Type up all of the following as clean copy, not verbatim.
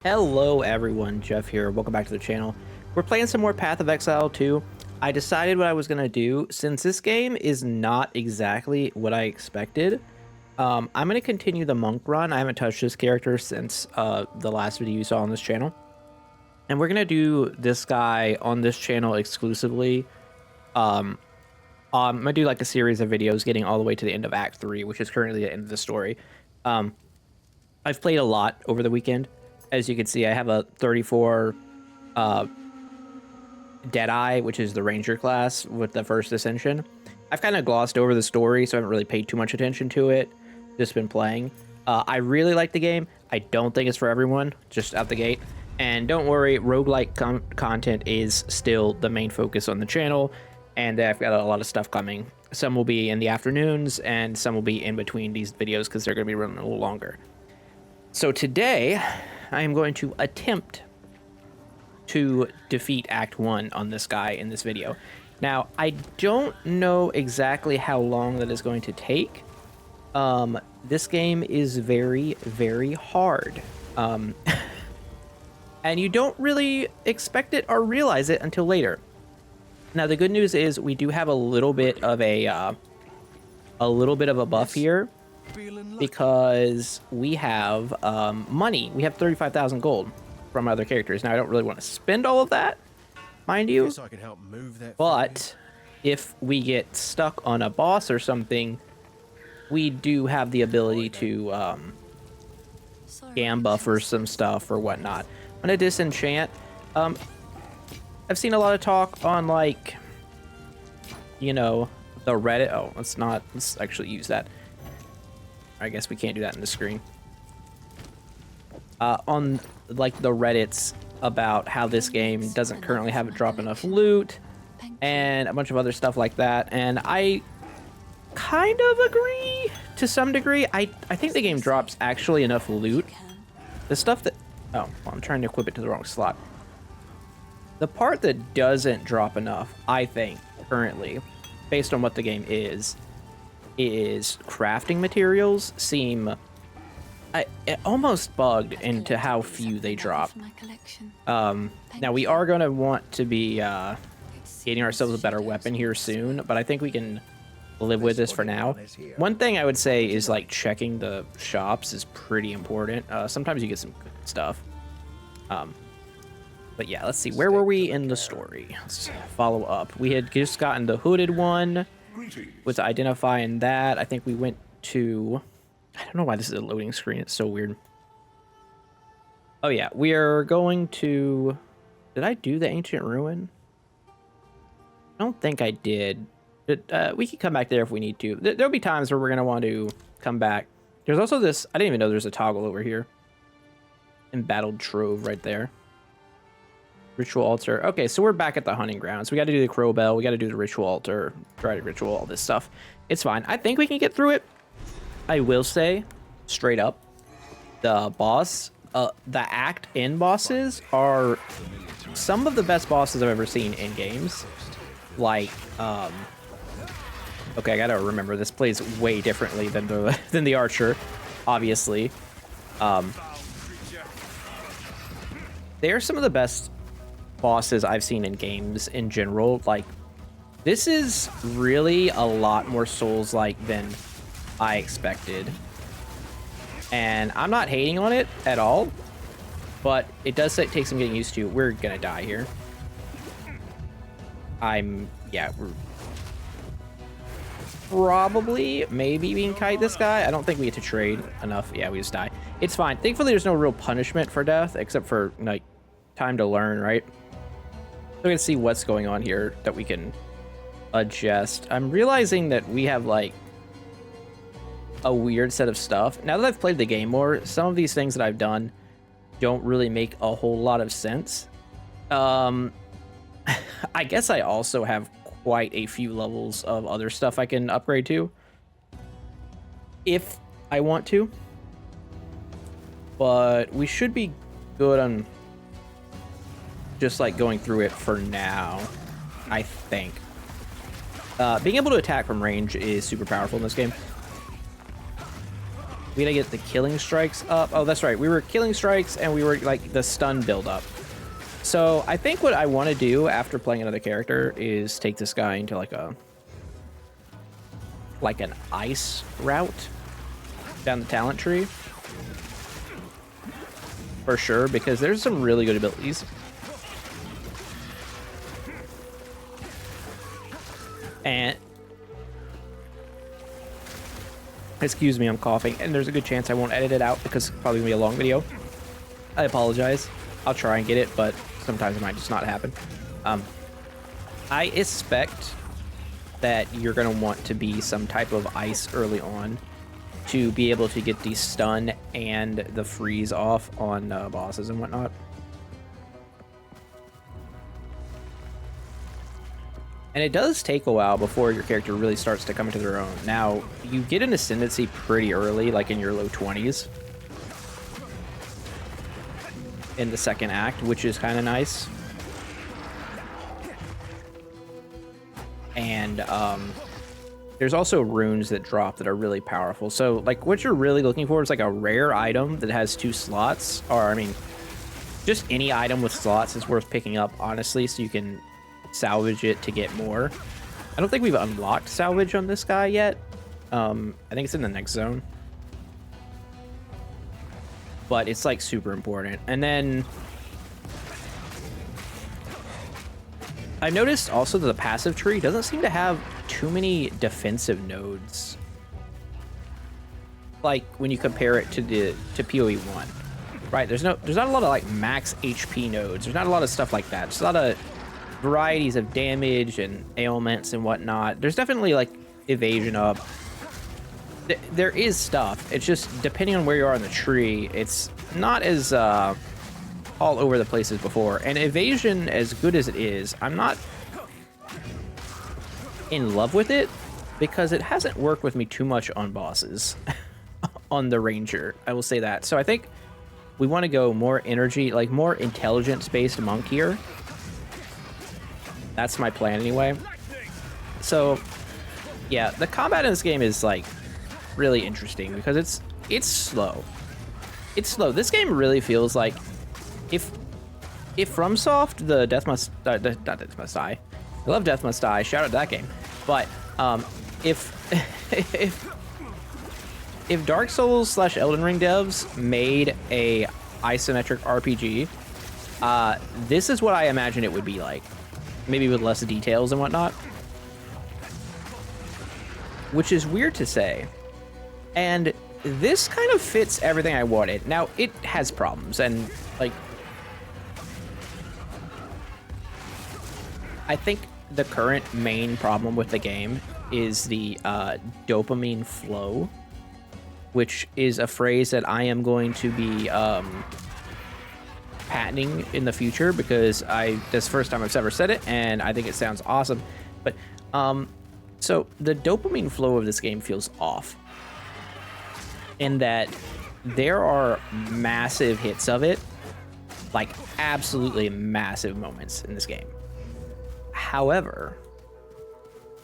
Hello everyone, Jeff here. Welcome back to the channel. We're playing some more Path of Exile 2. I decided what I was going to do, since this game is not exactly what I expected. I'm going to continue the monk run. I haven't touched this character since the last video you saw on this channel. And we're going to do this guy on this channel exclusively. I'm going to do like a series of videos getting all the way to the end of Act 3, which is currently the end of the story. I've played a lot over the weekend. As you can see, I have a 34 Deadeye, which is the ranger class with the first ascension. I've kind of glossed over the story, so I haven't really paid too much attention to it. Just been playing. I really like the game. I don't think it's for everyone, just out the gate. And don't worry, roguelike content is still the main focus on the channel, and I've got a lot of stuff coming. Some will be in the afternoons, and some will be in between these videos because they're going to be running a little longer. So today, I am going to attempt to defeat Act 1 on this guy in this video. Now, I don't know exactly how long that is going to take. This game is very, very hard. And you don't really expect it or realize it until later. Now, the good news is we do have a little bit of a buff here, because we have money. We have 35,000 gold from other characters. Now, I don't really want to spend all of that, mind you, I can help move that, but if we get stuck on a boss or something, we do have the ability to scam buffer some stuff or whatnot. I'm gonna disenchant. I've seen a lot of talk on, like, you know, the Reddit. Oh, let's actually use that. I guess we can't do that in the screen. On like the Reddits about how this game doesn't currently have it drop enough loot and a bunch of other stuff like that, and I kind of agree to some degree. I think the game drops actually enough loot. The stuff that well, I'm trying to equip it to the wrong slot. The part that doesn't drop enough, I think, currently, based on what the game is crafting materials seem almost bugged into how few they drop. Now we are going to want to be getting ourselves a better weapon here soon, but I think we can live with this for now. One thing I would say is, like, checking the shops is pretty important. Sometimes you get some good stuff. But yeah, let's see. Where were we in the story? Let's follow up. We had just gotten the hooded one. With identifying that, I think we went to... I don't know why this is a loading screen. It's so weird. Oh yeah, we are going to... Did I do the ancient ruin? I don't think I did. We can come back there if we need to. There'll be times where we're going to want to come back. There's also this... I didn't even know there's a toggle over here. Embattled Trove right there. Ritual altar. Okay, so we're back at the hunting grounds. We got to do the crow bell. We got to do the ritual altar. Try to ritual all this stuff. It's fine. I think we can get through it. I will say, straight up, the boss, the act in bosses are some of the best bosses I've ever seen in games. Like, okay, I gotta remember this plays way differently than the archer, obviously. They are some of the best bosses I've seen in games in general. Like, this is really a lot more Souls-like than I expected, and I'm not hating on it at all, but it does take some getting used to. We're gonna die here. Yeah, we're probably maybe we can kite this guy. I don't think we get to trade enough. Yeah, we just die. It's fine. Thankfully, there's no real punishment for death except for, like, time to learn, right? So we're gonna see what's going on here that we can adjust. I'm realizing that we have, like, a weird set of stuff. Now that I've played the game more, some of these things that I've done don't really make a whole lot of sense. I guess I also have quite a few levels of other stuff I can upgrade to if I want to, but we should be good on just, like, going through it for now, I think. Being able to attack from range is super powerful in this game. We gotta get the killing strikes up. Oh, that's right. We were killing strikes and we were like the stun build up. So I think what I want to do after playing another character is take this guy into like an ice route down the talent tree. For sure, because there's some really good abilities. And excuse me, I'm coughing, and there's a good chance I won't edit it out because it's probably gonna be a long video. I apologize. I'll try and get it, but sometimes it might just not happen. I expect that you're gonna want to be some type of ice early on to be able to get the stun and the freeze off on bosses and whatnot. And it does take a while before your character really starts to come into their own. Now, you get an ascendancy pretty early, like in your low 20s. In the second act, which is kind of nice. And there's also runes that drop that are really powerful. So, like, what you're really looking for is like a rare item that has 2 slots, or I mean, just any item with slots is worth picking up, honestly, so you can salvage it to get more. I don't think we've unlocked salvage on this guy yet. I think it's in the next zone. But it's like super important. And then I noticed also that the passive tree doesn't seem to have too many defensive nodes. Like when you compare it to PoE 1. Right? There's not a lot of like max HP nodes. There's not a lot of stuff like that. There's a lot of varieties of damage and ailments and whatnot. There's definitely like evasion up. There is stuff. It's just depending on where you are in the tree, it's not as all over the place as before. And evasion, as good as it is, I'm not in love with it because it hasn't worked with me too much on bosses. On the ranger, I will say that. So I think we want to go more energy, like more intelligence-based monk here. That's my plan anyway. So yeah, the combat in this game is like really interesting because it's slow. It's slow. This game really feels like if FromSoft, the Death Must not Death Must Die. I love Death Must Die. Shout out to that game. But if Dark Souls / Elden Ring devs made a isometric RPG, this is what I imagine it would be like. Maybe with less details and whatnot. Which is weird to say. And this kind of fits everything I wanted. Now, it has problems, and, like, I think the current main problem with the game is the dopamine flow, which is a phrase that I am going to be patenting in the future because this is the first time I've ever said it, and I think it sounds awesome. But, so the dopamine flow of this game feels off. In that there are massive hits of it, like absolutely massive moments in this game. However,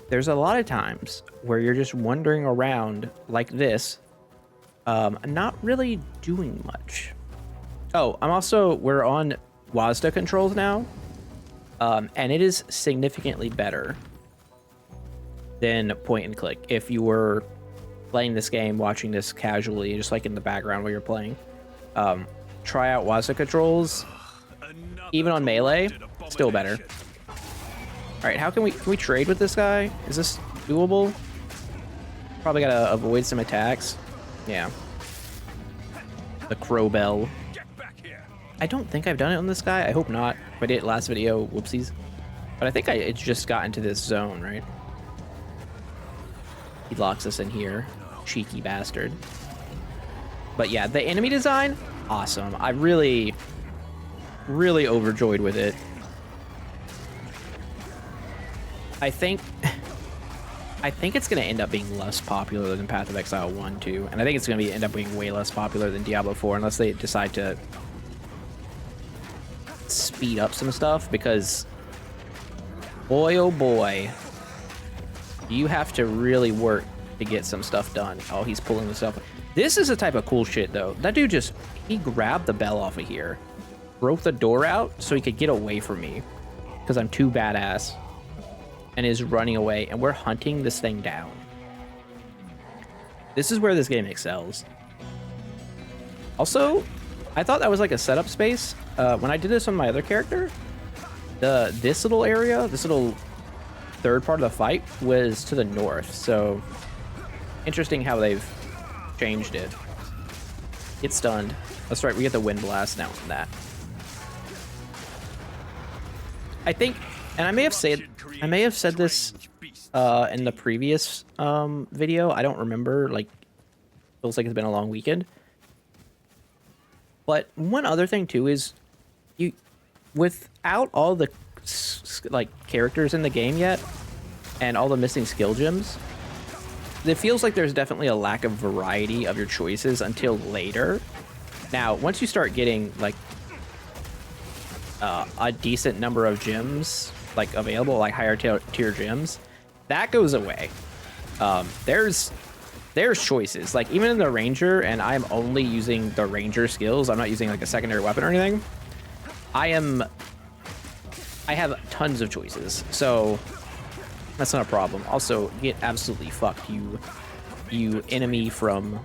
there's a lot of times where you're just wandering around like this, not really doing much. Oh, we're on WASD controls now, and it is significantly better than point and click. If you were playing this game, watching this casually, just like in the background while you're playing, try out WASD controls. Even on melee, still better. All right, how can we trade with this guy? Is this doable? Probably gotta avoid some attacks. Yeah. The crow bell. I don't think I've done it on this guy. I hope not. If I did it last video, whoopsies. But I think it's just got into this zone, right? He locks us in here. Cheeky bastard. But yeah, the enemy design, awesome. I really overjoyed with it. I think it's going to end up being less popular than Path of Exile 1, 2. And I think it's going to end up being way less popular than Diablo 4 unless they decide to speed up some stuff, because boy oh boy, you have to really work to get some stuff done. Oh, he's pulling this up. This is a type of cool shit, though. That dude just, he grabbed the bell off of here, broke the door out so he could get away from me because I'm too badass, and is running away, and we're hunting this thing down. This is where this game excels. Also, I thought that was like a setup space. When I did this on my other character, this little area, this little third part of the fight was to the north. So interesting how they've changed it. Get stunned. That's right, we get the wind blast now from that. I think, and I may have said this in the previous video. I don't remember. Like, feels like it's been a long weekend. But one other thing too is, you, without all the like characters in the game yet, and all the missing skill gems, it feels like there's definitely a lack of variety of your choices until later. Now, once you start getting like a decent number of gems like available, like higher tier gems, that goes away. There's choices, like even in the ranger, and I'm only using the ranger skills. I'm not using like a secondary weapon or anything. I have tons of choices, so that's not a problem. Also, get absolutely fucked, you enemy from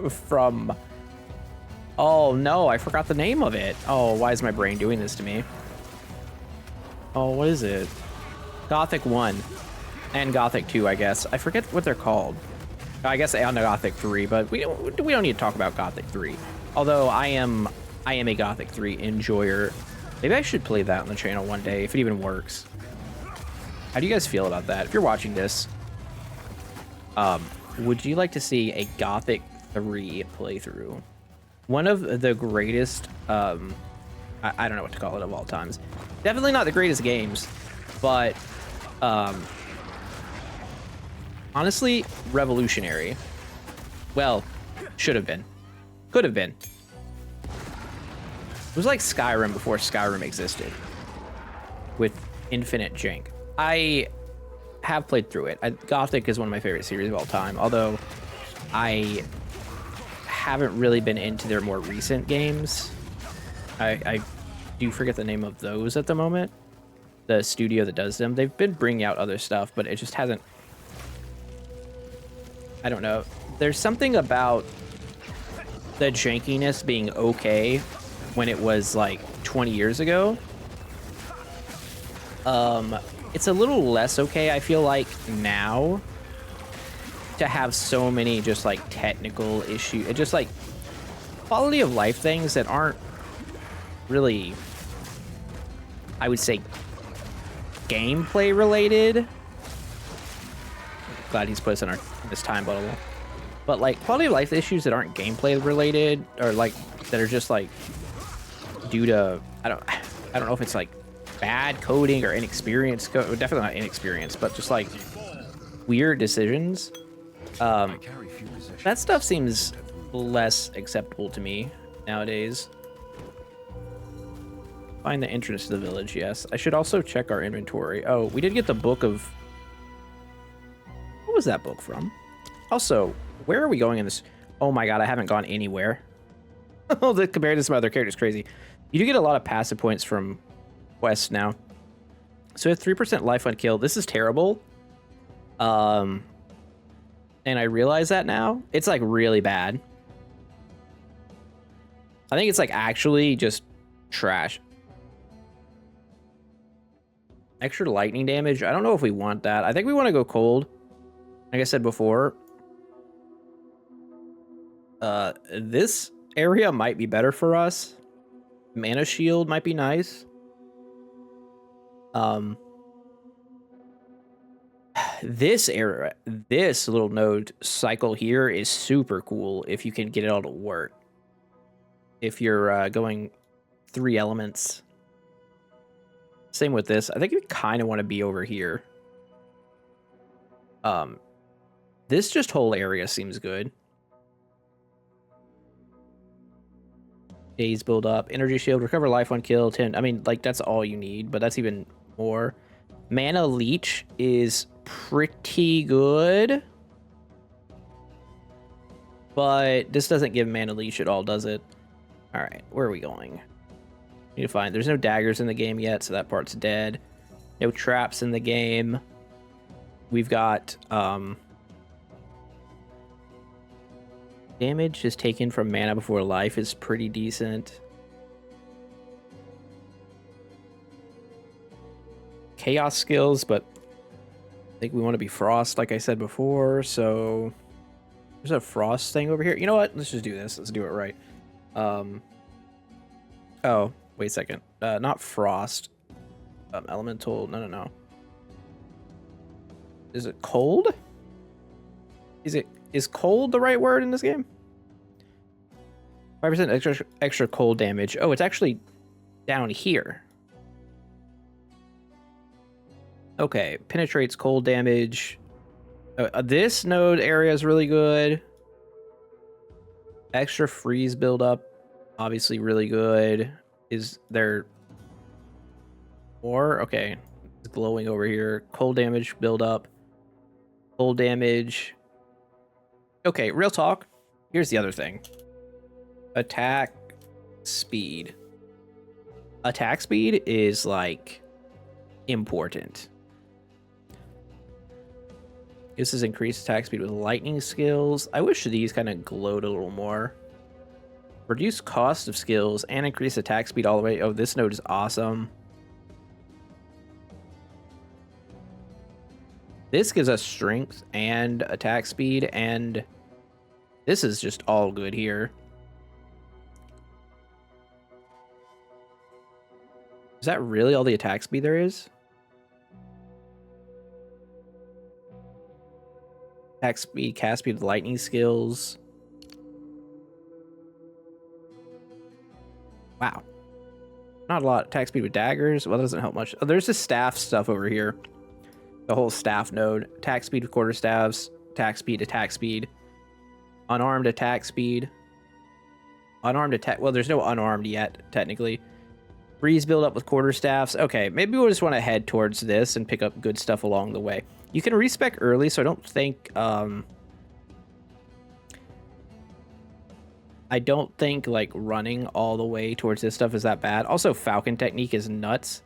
from, oh no, I forgot the name of it. Oh, why is my brain doing this to me? Oh, what is it? Gothic 1 and Gothic 2, I guess. I forget what they're called. I guess on the Gothic 3, but we don't need to talk about Gothic 3. Although I am a Gothic 3 enjoyer. Maybe I should play that on the channel one day if it even works. How do you guys feel about that? If you're watching this, would you like to see a Gothic 3 playthrough? One of the greatest, I don't know what to call it, of all times. Definitely not the greatest games, but honestly, revolutionary. Well, should have been. Could have been. It was like Skyrim before Skyrim existed, with infinite jank. I have played through it. Gothic is one of my favorite series of all time, although I haven't really been into their more recent games. I do forget the name of those at the moment. The studio that does them. They've been bringing out other stuff, but it just hasn't... I don't know. There's something about the jankiness being okay when it was like 20 years ago. It's a little less okay, I feel like, now, to have so many just like technical issues. It just like quality of life things that aren't really, I would say, gameplay related. Glad he's put us in this time bubble. But like quality of life issues that aren't gameplay related, or like that are just like due to, I don't know if it's like bad coding or inexperience, definitely not inexperience, but just like weird decisions. That stuff seems less acceptable to me nowadays. Find the entrance to the village, yes. I should also check our inventory. Oh, we did get the book of... What was that book from? Also, where are we going in this? Oh my god, I haven't gone anywhere. Oh, compared to some other characters, crazy. You do get a lot of passive points from quests now. So we have 3% life on kill. This is terrible. And I realize that now. It's like really bad. I think it's like actually just trash. Extra lightning damage. I don't know if we want that. I think we want to go cold. Like I said before. This area might be better for us. Mana shield might be nice. This area, this little node cycle here is super cool if you can get it all to work. If you're going 3 elements. Same with this. I think we kind of want to be over here. This just whole area seems good. Days build up. Energy shield. Recover life on kill. 10. I mean, like, that's all you need, but that's even more. Mana leech is pretty good. but this doesn't give mana leash at all, does it? All right, where are we going? Need to find. There's no daggers in the game yet, so that part's dead. No traps in the game. We've got damage is taken from mana before life is pretty decent. Chaos skills, but I think we want to be frost, like I said before, so there's a frost thing over here. You know what? Let's just do this. Let's do it right. Oh, wait a second. Not frost. Elemental. No. Is it cold? Is cold the right word in this game? 5% extra cold damage. Oh, it's actually down here. Okay, penetrates cold damage. This node area is really good. Extra freeze buildup, obviously really good. Is there more? Okay, it's glowing over here. Cold damage buildup. Cold damage. Okay, real talk. Here's the other thing. Attack speed. Attack speed is like important. This is increased attack speed with lightning skills. I wish these kind of glowed a little more. Reduce cost of skills and increase attack speed all the way. Oh, this node is awesome. This gives us strength and attack speed, and this is just all good here. Is that really all the attack speed there is? Attack speed, cast speed with lightning skills. Wow. Not a lot. Attack speed with daggers. Well, that doesn't help much. Oh, there's the staff stuff over here. The whole staff node. Attack speed with quarterstaffs. Attack speed. Unarmed attack speed. Unarmed attack. Well, there's no unarmed yet, technically. Freeze build up with quarterstaffs. Okay, maybe we'll just want to head towards this and pick up good stuff along the way. You can respec early, so I don't think like running all the way towards this stuff is that bad. Also, Falcon technique is nuts.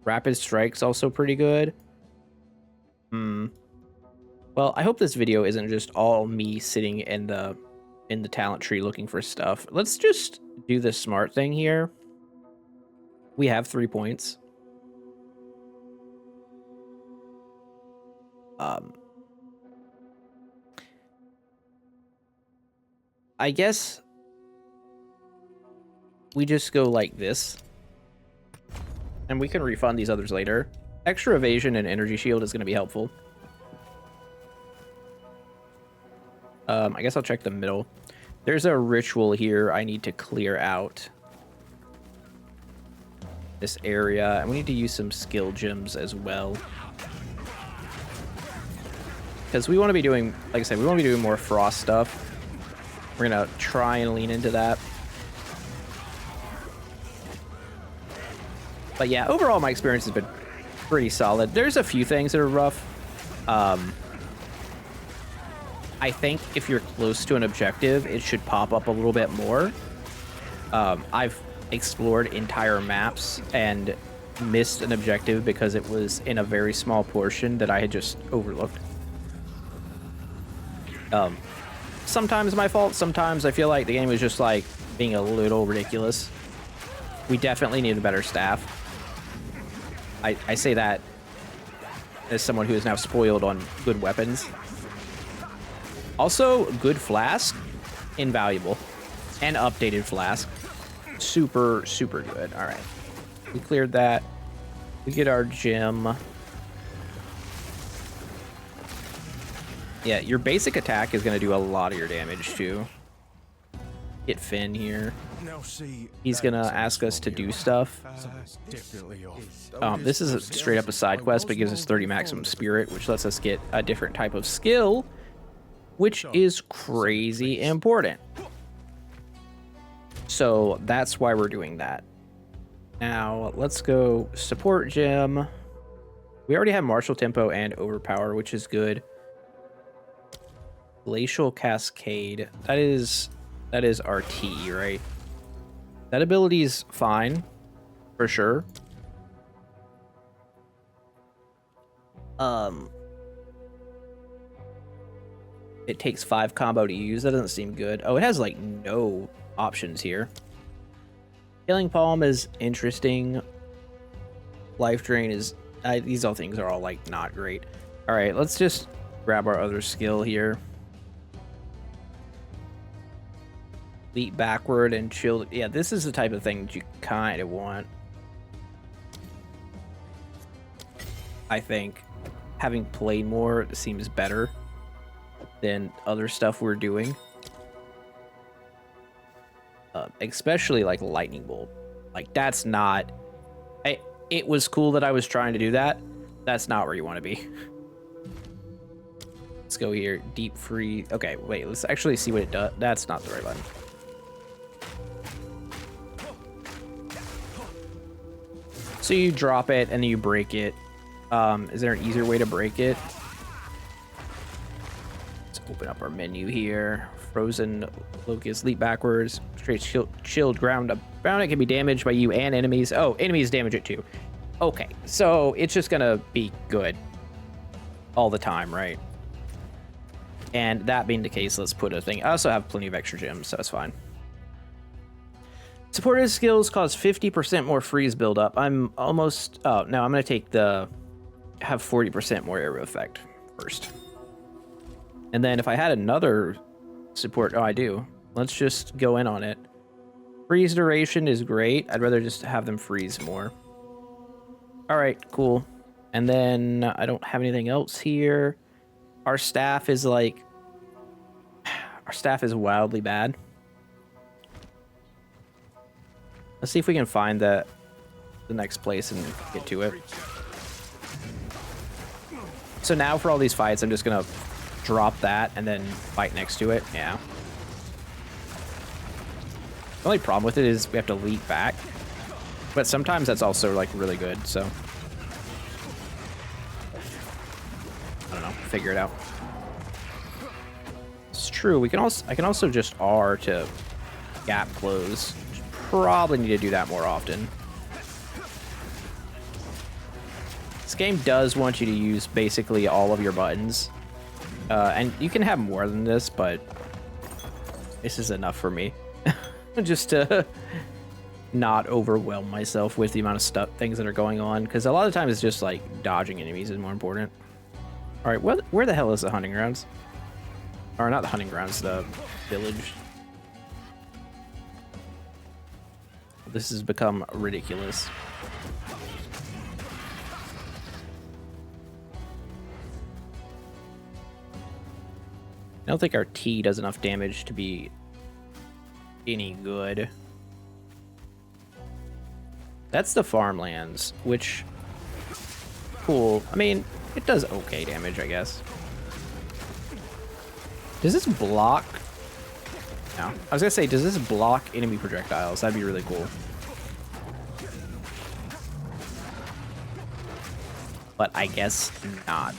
Rapid strike's also pretty good. Well, I hope this video isn't just all me sitting in the talent tree looking for stuff. Let's just do the smart thing here. We have 3 points. I guess we just go like this, and we can refund these others later. Extra evasion and energy shield is going to be helpful. I guess I'll check the middle. There's a ritual here I need to clear out. This area, and we need to use some skill gems as well. Because we want to be doing, like I said, we want to be doing more frost stuff. We're going to try and lean into that. But yeah, overall my experience has been pretty solid. There's a few things that are rough. I think if you're close to an objective, it should pop up a little bit more. I've explored entire maps and missed an objective because it was in a very small portion that I had just overlooked. Sometimes my fault. Sometimes I feel like the game was just like being a little ridiculous. We definitely need a better staff. I say that as someone who is now spoiled on good weapons. Also, good flask, invaluable. And updated flask. Super, super good. All right. We cleared that. We get our gem. Yeah, your basic attack is going to do a lot of your damage, too. Get Finn here. He's going to ask us to do stuff. This is straight up a side quest, but gives us 30 maximum spirit, which lets us get a different type of skill, which is crazy important. So that's why we're doing that. Now, let's go support gem. We already have martial tempo and overpower, which is good. Glacial Cascade. That is RT, right? That ability is fine, for sure. It takes 5 combo to use. That doesn't seem good. Oh, it has like no options here. Killing Palm is interesting. Life Drain is... these all things are all like not great. All right, let's just grab our other skill here. Leap backward and chill. Yeah, this is the type of thing that you kind of want. I think having played more seems better than other stuff we're doing. Especially like Lightning Bolt. Like that's not... it was cool that I was trying to do that. That's not where you want to be. Let's go here. Deep Freeze. Okay, wait. Let's actually see what it does. That's not the right button. So you drop it and then you break it. Is there an easier way to break it? Let's open up our menu here. Frozen Locust, leap backwards. Straight chilled ground. It can be damaged by you and enemies. Oh, enemies damage it too. Okay, so it's just gonna be good all the time, right? And that being the case, let's put a thing. I also have plenty of extra gems, so that's fine. Supported skills cause 50% more freeze buildup. I'm almost... Oh, no, I'm going to take the... Have 40% more area effect first. And then if I had another support... Oh, I do. Let's just go in on it. Freeze duration is great. I'd rather just have them freeze more. All right, cool. And then I don't have anything else here. Our staff is like... Our staff is wildly bad. Let's see if we can find the next place and get to it. So now for all these fights, I'm just gonna drop that and then fight next to it. Yeah. The only problem with it is we have to leap back, but sometimes that's also like really good. So I don't know. Figure it out. It's true. We can also I can also just R to gap close. Probably need to do that more often. This game does want you to use basically all of your buttons. And you can have more than this, but this is enough for me. Just to not overwhelm myself with the amount of things that are going on. Because a lot of times it's just like dodging enemies is more important. Alright, where the hell is the hunting grounds? Or not the hunting grounds, the village. This has become ridiculous. I don't think our T does enough damage to be any good. That's the farmlands, which... Cool. I mean, it does okay damage, I guess. Does this block... No. I was gonna say, does this block enemy projectiles? That'd be really cool. But I guess not.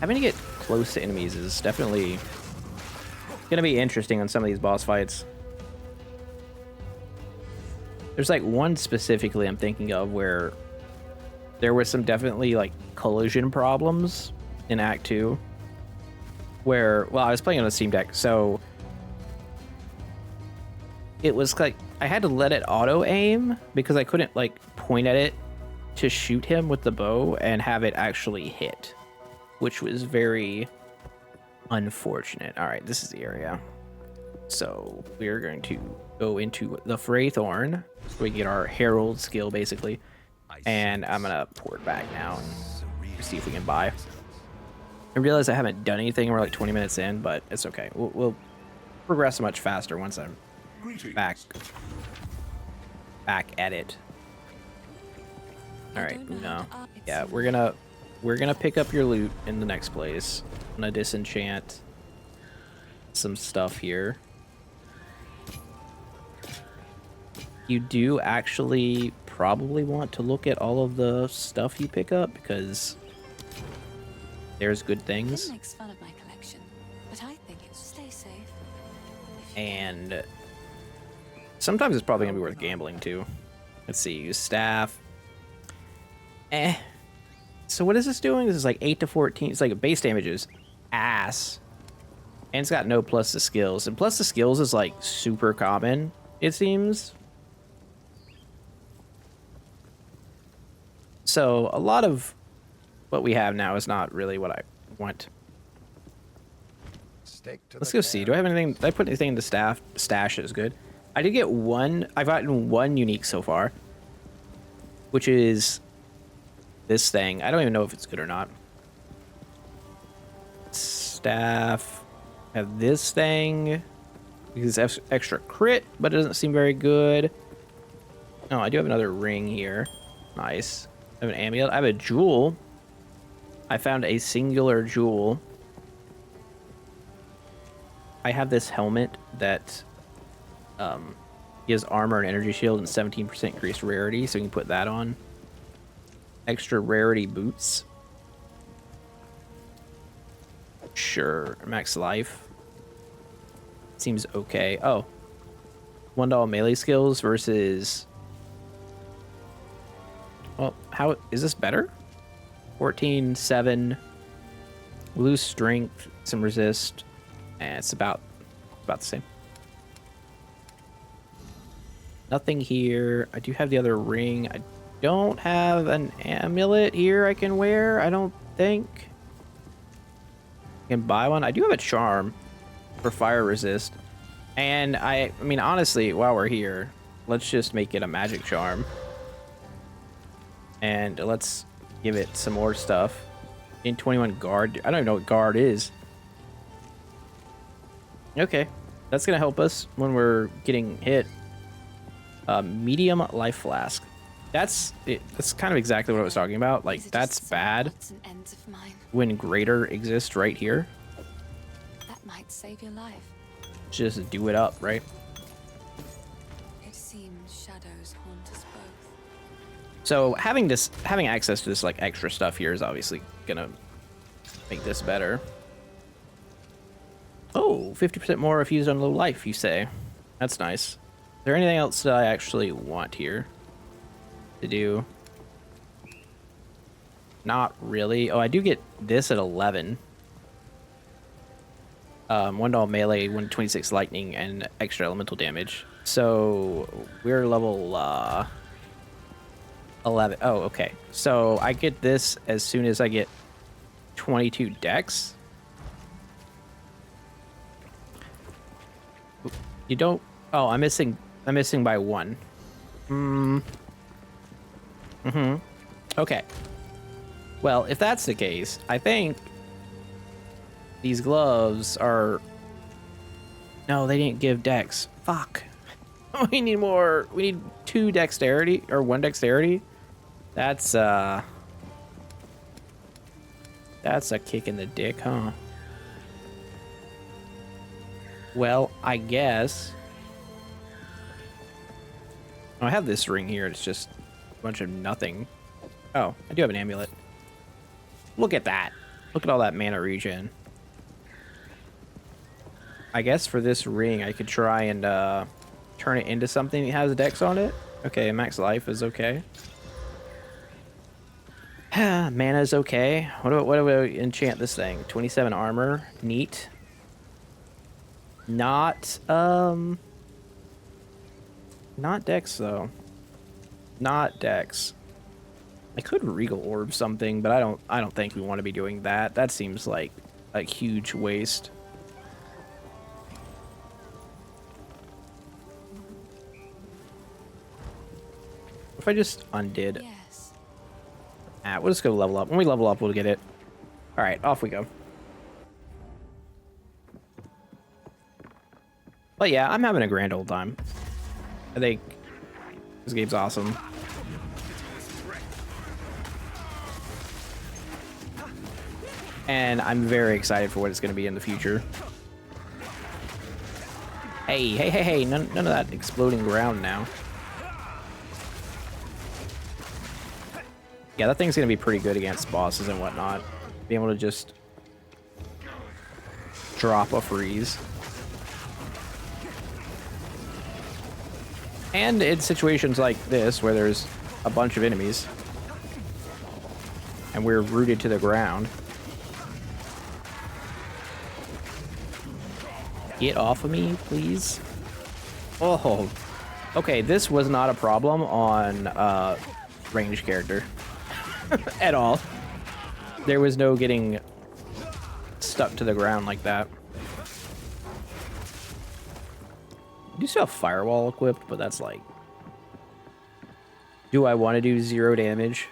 Having to get close to enemies is definitely gonna be interesting on some of these boss fights. There's like one specifically I'm thinking of where there was some definitely like collision problems in Act 2 where, well, I was playing on a Steam Deck, so it was like I had to let it auto aim because I couldn't like point at it to shoot him with the bow and have it actually hit, which was very unfortunate. All right, this is the area. So we're going to go into the Wraethorn so we get our Herald skill basically. And I'm gonna port back now and see if we can buy. I realize I haven't done anything. We're like 20 minutes in, but it's okay. We'll progress much faster once I'm back at it. All right, no, yeah, we're gonna pick up your loot in the next place. I'm gonna disenchant some stuff here. You do actually probably want to look at all of the stuff you pick up because there's good things. It makes fun of my collection, but I think it's stay safe. And sometimes it's probably gonna be worth gambling too. Let's see, use staff. So what is this doing? This is like 8 to 14. It's like base damage is ass. And it's got no plus the skills. And plus the skills is like super common, it seems. So a lot of what we have now is not really what I want. Let's go see. Do I have anything? Did I put anything in the staff? Stash is good. I did get one. I've gotten one unique so far, which is this thing. I don't even know if it's good or not. Staff. Have this thing. Because it's extra crit, but it doesn't seem very good. Oh, I do have another ring here. Nice. I have an amulet. I have a jewel. I found a singular jewel. I have this helmet that gives armor and energy shield and 17% increased rarity, so you can put that on. Extra rarity boots. Sure. Max life. Seems okay. Oh. $1 melee skills versus... Well, how is this better? 14, 7, loose strength, some resist, and it's about the same. Nothing here. I do have the other ring. I don't have an amulet here I can wear, I don't think. I can buy one. I do have a charm for fire resist. And I mean, honestly, while we're here, let's just make it a magic charm. And let's give it some more stuff. In 21 guard. I don't even know what guard is. Okay. That's going to help us when we're getting hit. Medium life flask. That's it. That's kind of exactly what I was talking about. Like, that's bad when greater exists right here. That might save your life. Just do it up, right? It seems shadows haunt us both. So having access to this like extra stuff here is obviously gonna make this better. Oh, 50% more if used on low life, you say. That's nice. Is there anything else that I actually want here to do? Not really. Oh, I do get this at 11. $1 melee, 126 lightning, and extra elemental damage. So we're level 11. Oh, okay. So I get this as soon as I get 22 dex. You don't. Oh, I'm missing by 1. Okay. Well, if that's the case, I think these gloves are... No, they didn't give dex. Fuck. We need more. We need 2 dexterity or 1 dexterity. That's a kick in the dick, huh? Well, I guess. Oh, I have this ring here. It's just a bunch of nothing. Oh, I do have an amulet. Look at that. Look at all that mana regen. I guess for this ring, I could try and turn it into something that has dex on it. Okay, max life is okay. Mana is okay. What do we enchant this thing? 27 armor. Neat. Not dex though. Not dex. I could regal orb something, but I don't think we want to be doing that. That seems like a huge waste. If I just undid. Yes. We'll just go level up. When we level up, we'll get it. All right, off we go. But yeah, I'm having a grand old time. I think this game's awesome. And I'm very excited for what it's going to be in the future. Hey, none of that exploding ground now. Yeah, that thing's gonna be pretty good against bosses and whatnot. Be able to just drop a freeze. And in situations like this, where there's a bunch of enemies, and we're rooted to the ground. Get off of me, please. Oh, okay, this was not a problem on ranged character at all. There was no getting stuck to the ground like that. I do still have firewall equipped, but that's like... Do I want to do 0 damage?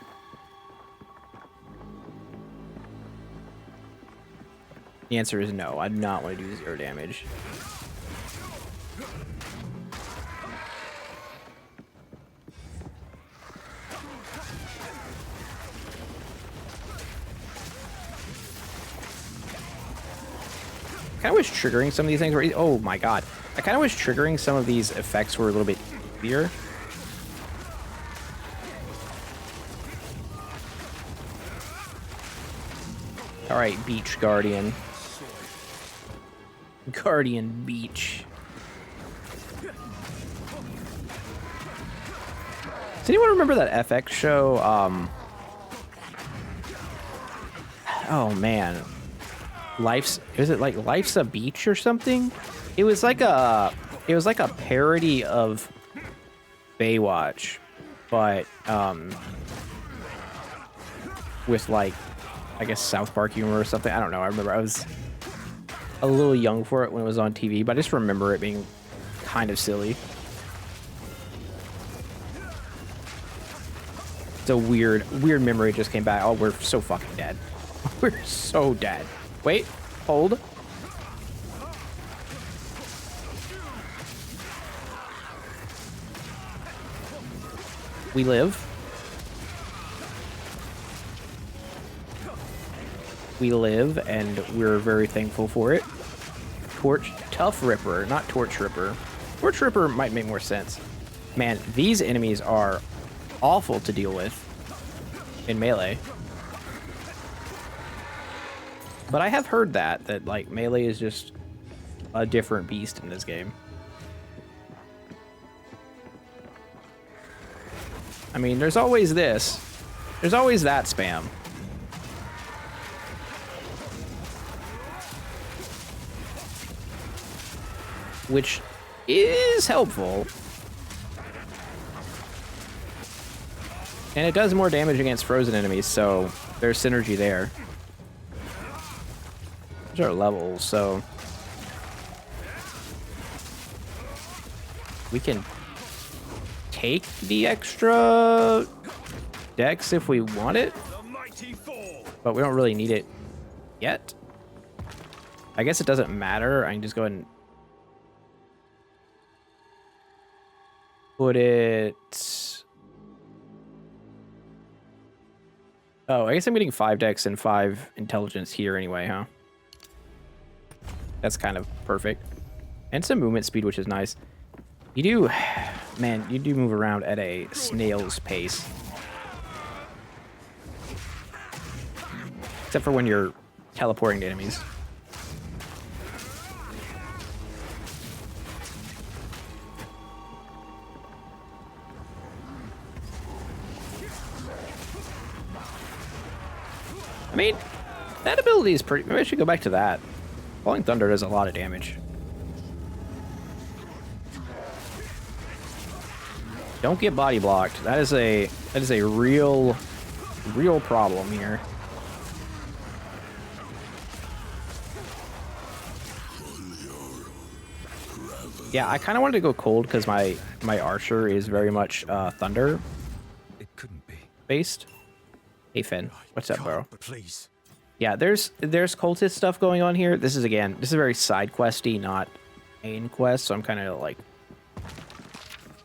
The answer is no. I do not want to do 0 damage. I kind of wish triggering some of these things were... Oh my god. I kind of wish triggering some of these effects were a little bit easier. Alright, Beach Guardian. Guardian Beach. Does anyone remember that FX show? Oh man. Is it like Life's a Beach or something? It was like a parody of Baywatch, but with like, I guess, South Park humor or something. I don't know. I remember I was a little young for it when it was on TV, but I just remember it being kind of silly. It's a weird memory just came back. Oh, we're so fucking dead. We're so dead. Wait, hold. We live. We live, and we're very thankful for it. Tough Ripper, not Torch Ripper. Torch Ripper might make more sense. Man, these enemies are awful to deal with in melee. But I have heard that like melee is just a different beast in this game. I mean, there's always this. There's always that spam. Which is helpful. And it does more damage against frozen enemies, so there's synergy there. Those are levels, so we can take the extra dex if we want it, but we don't really need it yet. I guess it doesn't matter. I can just go ahead and put it... Oh, I guess I'm getting 5 dex and 5 intelligence here anyway, huh? That's kind of perfect. And some movement speed, which is nice. You do... Man, you do move around at a snail's pace. Except for when you're teleporting to enemies. I mean, that ability is pretty... Maybe I should go back to that. Falling Thunder does a lot of damage. Don't get body blocked. That is a real problem here. Yeah, I kind of wanted to go cold because my archer is very much thunder. It couldn't be Based. Hey Finn, what's up, bro? Please. Yeah, there's cultist stuff going on here. This is very side questy, not main quest, so I'm kind of like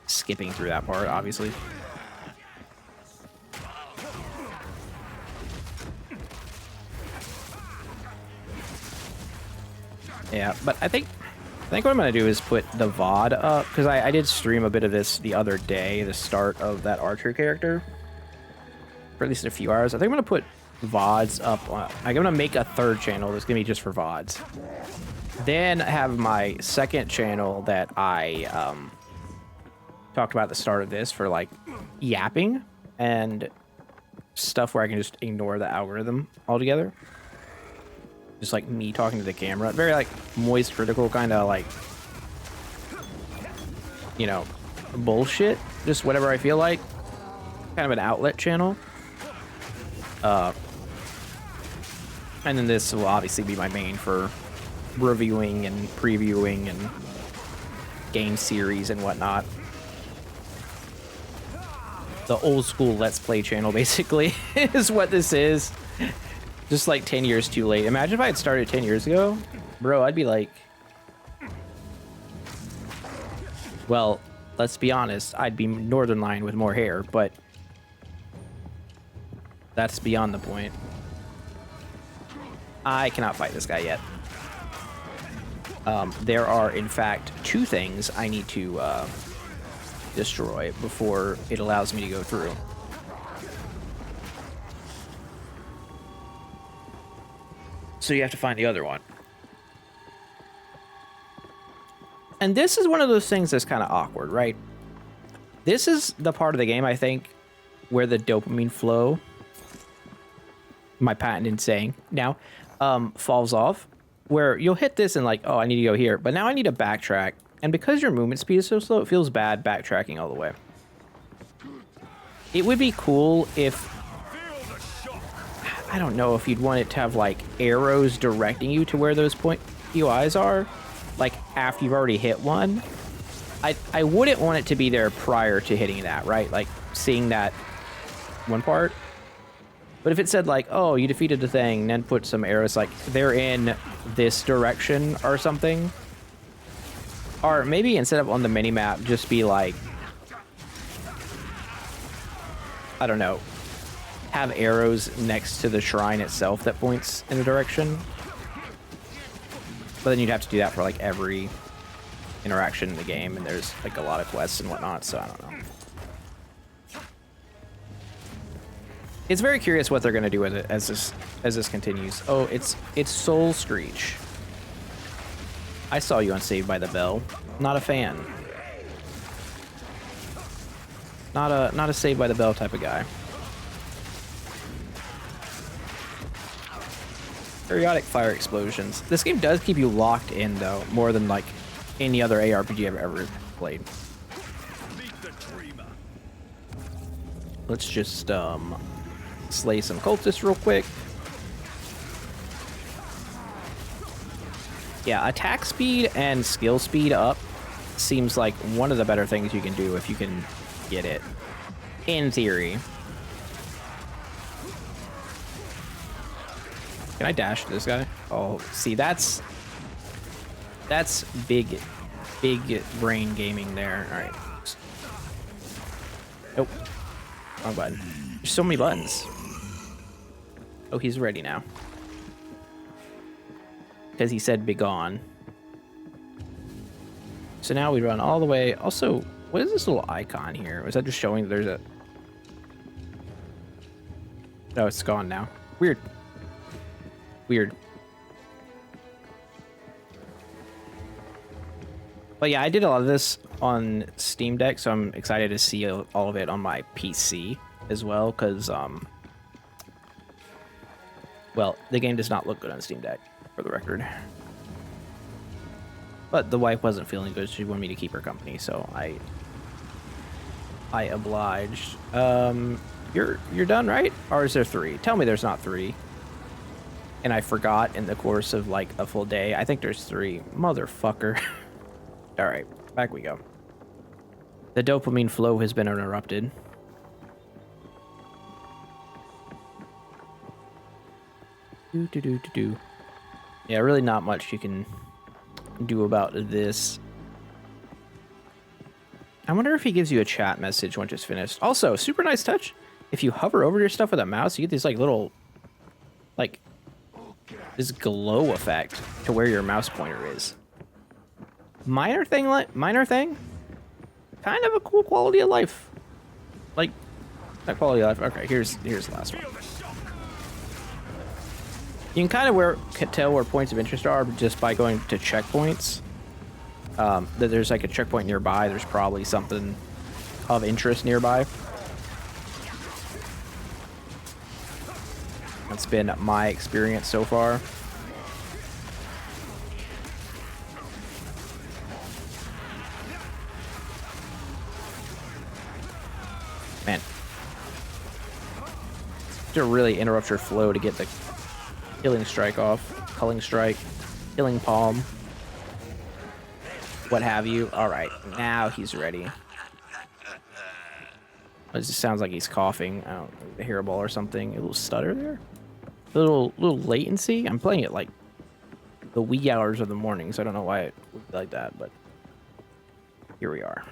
skipping through that part, obviously. Yeah, but I think what I'm gonna do is put the VOD up, because I did stream a bit of this the other day, the start of that archer character. for at least a few hours. I think I'm gonna put VODs up. I'm gonna make a third channel that's gonna be just for VODs. Then have my second channel that I talked about at the start of this for like yapping and stuff where I can just ignore the algorithm altogether. Just like me talking to the camera. Very like moist, critical kind of like, you know, bullshit. Just whatever I feel like. Kind of an outlet channel. And then this will obviously be my main for reviewing and previewing and game series and whatnot. The old school Let's Play channel, basically, is what this is. Just like 10 years too late. Imagine if I had started 10 years ago. Bro, I'd be like... Well, let's be honest. I'd be Northern Lion with more hair, but... That's beyond the point. I cannot fight this guy yet. There are, in fact, 2 things I need to destroy before it allows me to go through. So you have to find the other one. And this is one of those things that's kind of awkward, right? This is the part of the game, I think, where the dopamine flow, my patented saying now, falls off. Where you'll hit this and like, oh, I need to go here. But now I need to backtrack. And because your movement speed is so slow, it feels bad backtracking all the way. It would be cool if... I don't know if you'd want it to have like arrows directing you to where those POIs are. Like after you've already hit one. I wouldn't want it to be there prior to hitting that, right? Like seeing that one part. But if it said like, oh, you defeated the thing, and then put some arrows like they're in this direction or something. Or maybe instead of on the mini-map, just be like, I don't know, have arrows next to the shrine itself that points in a direction. But then you'd have to do that for like every interaction in the game, and there's like a lot of quests and whatnot, so I don't know. It's very curious what they're gonna do with it as this continues. Oh, it's Soul Screech. I saw you on Saved by the Bell. Not a fan. Not a Saved by the Bell type of guy. Periodic fire explosions. This game does keep you locked in though, more than like any other ARPG I've ever played. Let's just slay some cultists real quick. Yeah, attack speed and skill speed up seems like one of the better things you can do if you can get it. In theory. Can I dash this guy? Oh, see, that's big brain gaming there. All right. Nope. Wrong button. There's so many buttons. Oh, he's ready now. Because he said begone. So now we run all the way. Also, what is this little icon here? Was that just showing that there's a... No, it's gone now. Weird. Weird. But yeah, I did a lot of this on Steam Deck, so I'm excited to see all of it on my PC as well, because, well, the game does not look good on Steam Deck, for the record. But the wife wasn't feeling good. She wanted me to keep her company, so I obliged. You're done, right? Or is there 3? Tell me there's not 3. And I forgot in the course of like a full day. I think there's 3. Motherfucker. All right, back we go. The dopamine flow has been interrupted. Do. Yeah, really not much you can do about this. I wonder if he gives you a chat message once it's finished. Also, super nice touch. If you hover over your stuff with a mouse, you get these like little, like, this glow effect to where your mouse pointer is. Minor thing, kind of a cool quality of life. Like, That quality of life. Okay, here's the last one. You can kind of tell where points of interest are just by going to checkpoints. That there's like a checkpoint nearby. There's probably something of interest nearby. That's been my experience so far. Man. To really interrupt your flow to get the killing strike off. Culling strike. Killing palm. What have you. Alright, now he's ready. It just sounds like he's coughing. I don't know, a hairball or something. A little stutter there. A little latency. I'm playing it like the wee hours of the morning, so I don't know why it would be like that, but here we are.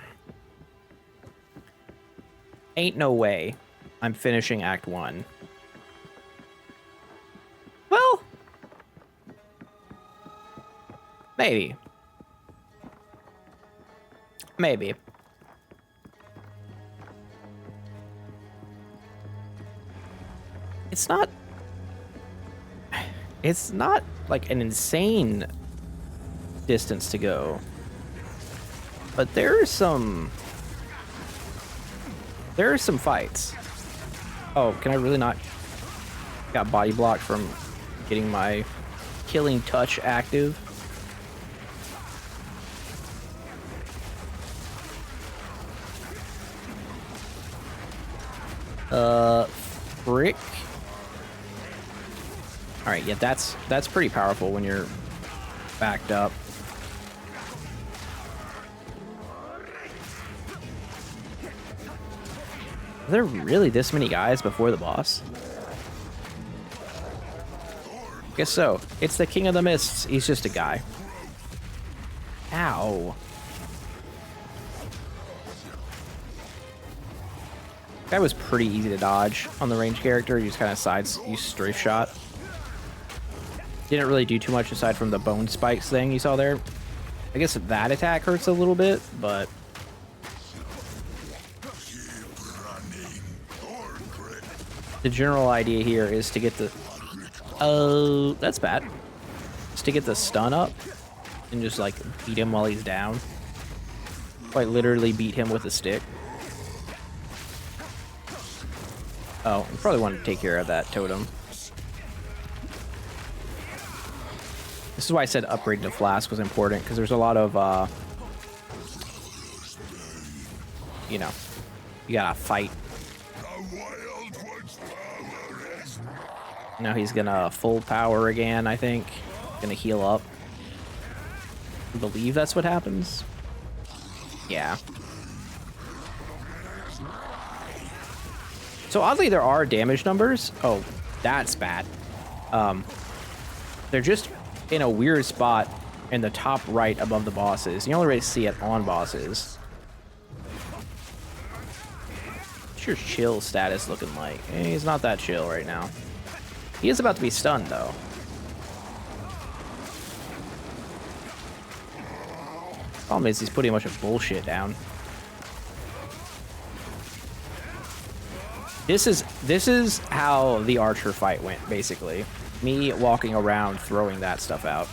Ain't no way I'm finishing Act 1. Well, maybe. Maybe. It's not like an insane distance to go. But there are some fights. Oh, can I really not? Got body blocked from getting my killing touch active. Frick. All right, yeah, that's pretty powerful when you're backed up. Are there really this many guys before the boss? Guess so. It's the King of the Mists. He's just a guy. Ow. That was pretty easy to dodge on the range character. You just kind of you strafe shot. Didn't really do too much aside from the bone spikes thing you saw there. I guess that attack hurts a little bit, but the general idea here is to get the... Oh, that's bad. Is to get the stun up and just like beat him while he's down. Quite literally beat him with a stick. Oh, I probably want to take care of that totem. This is why I said upgrade to Flask was important, because there's a lot of, you know, you gotta fight. Now he's gonna full power again, I think. Gonna heal up. I believe that's what happens. Yeah. So oddly, there are damage numbers. Oh, that's bad. They're just in a weird spot in the top right above the bosses. You only really see it on bosses. What's your chill status looking like? He's not that chill right now. He is about to be stunned, though. Problem is, he's putting a bunch of bullshit down. This is how the archer fight went, basically. Me walking around throwing that stuff out.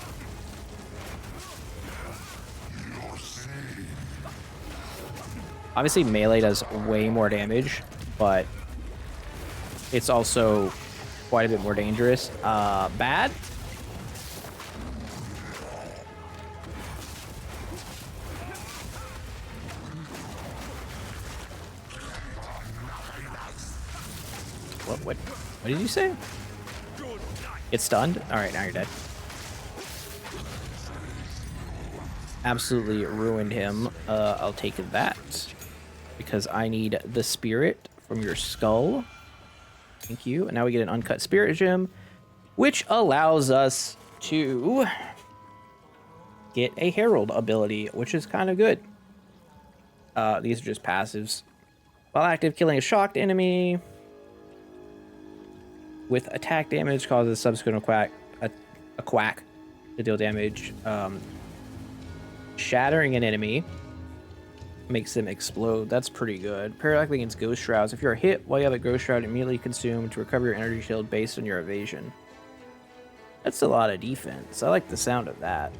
Obviously, melee does way more damage, but it's also quite a bit more dangerous. Bad? What did you say? Get stunned? Alright, now you're dead. Absolutely ruined him. I'll take that. Because I need the spirit from your skull. Thank you. And now we get an uncut spirit gem, which allows us to get a herald ability, which is kind of good. These are just passives. While active, killing a shocked enemy with attack damage causes subsequent a quack to deal damage. Shattering an enemy Makes them explode. That's pretty good. Periodically against ghost shrouds. If you're hit while you have a ghost shroud, immediately consumed to recover your energy shield based on your evasion. That's a lot of defense. I like the sound of that.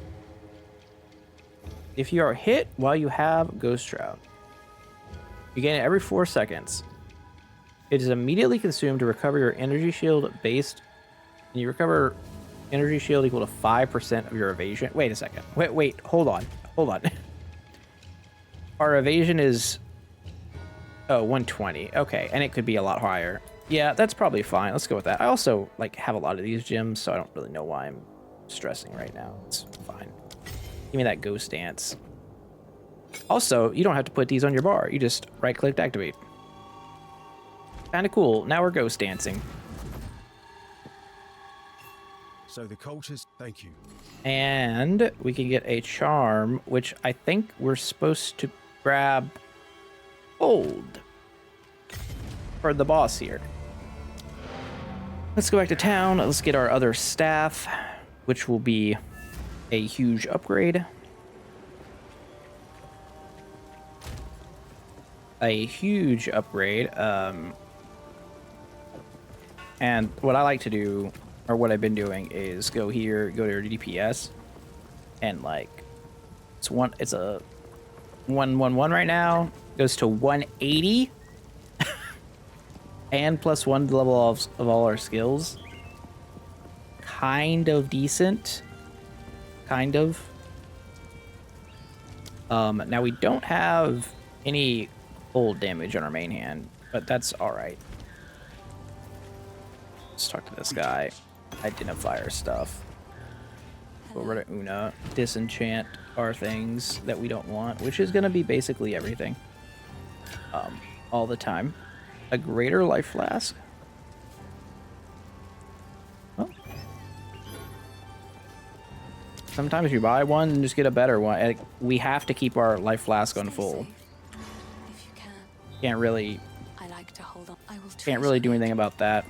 If you are hit while you have ghost shroud, you gain it every 4 seconds. It is immediately consumed to recover your energy shield based. And you recover energy shield equal to 5% of your evasion. Wait a second. Wait. Hold on. Our evasion is 120. Okay, and it could be a lot higher. Yeah, that's probably fine. Let's go with that. I also like have a lot of these gems, so I don't really know why I'm stressing right now. It's fine. Give me that ghost dance. Also, you don't have to put these on your bar. You just right-click to activate. Kind of cool. Now we're ghost dancing. So the cultures, thank you. And we can get a charm, which I think we're supposed to grab gold for the boss here. Let's go back to town. Let's get our other staff, which will be a huge upgrade. A huge upgrade. And what I like to do, or what I've been doing, is go here, go to your DPS, and like it's a 111 right now, goes to 180, and +1 to level of all our skills. Kind of decent. Kind of. Now we don't have any cold damage on our main hand, but that's all right. Let's talk to this guy. Identifier stuff. Go over to Una. Disenchant our things that we don't want, which is going to be basically everything. All the time. A greater life flask. Oh. Sometimes you buy one and just get a better one. We have to keep our life flask on full. If you can. Can't really do anything about that.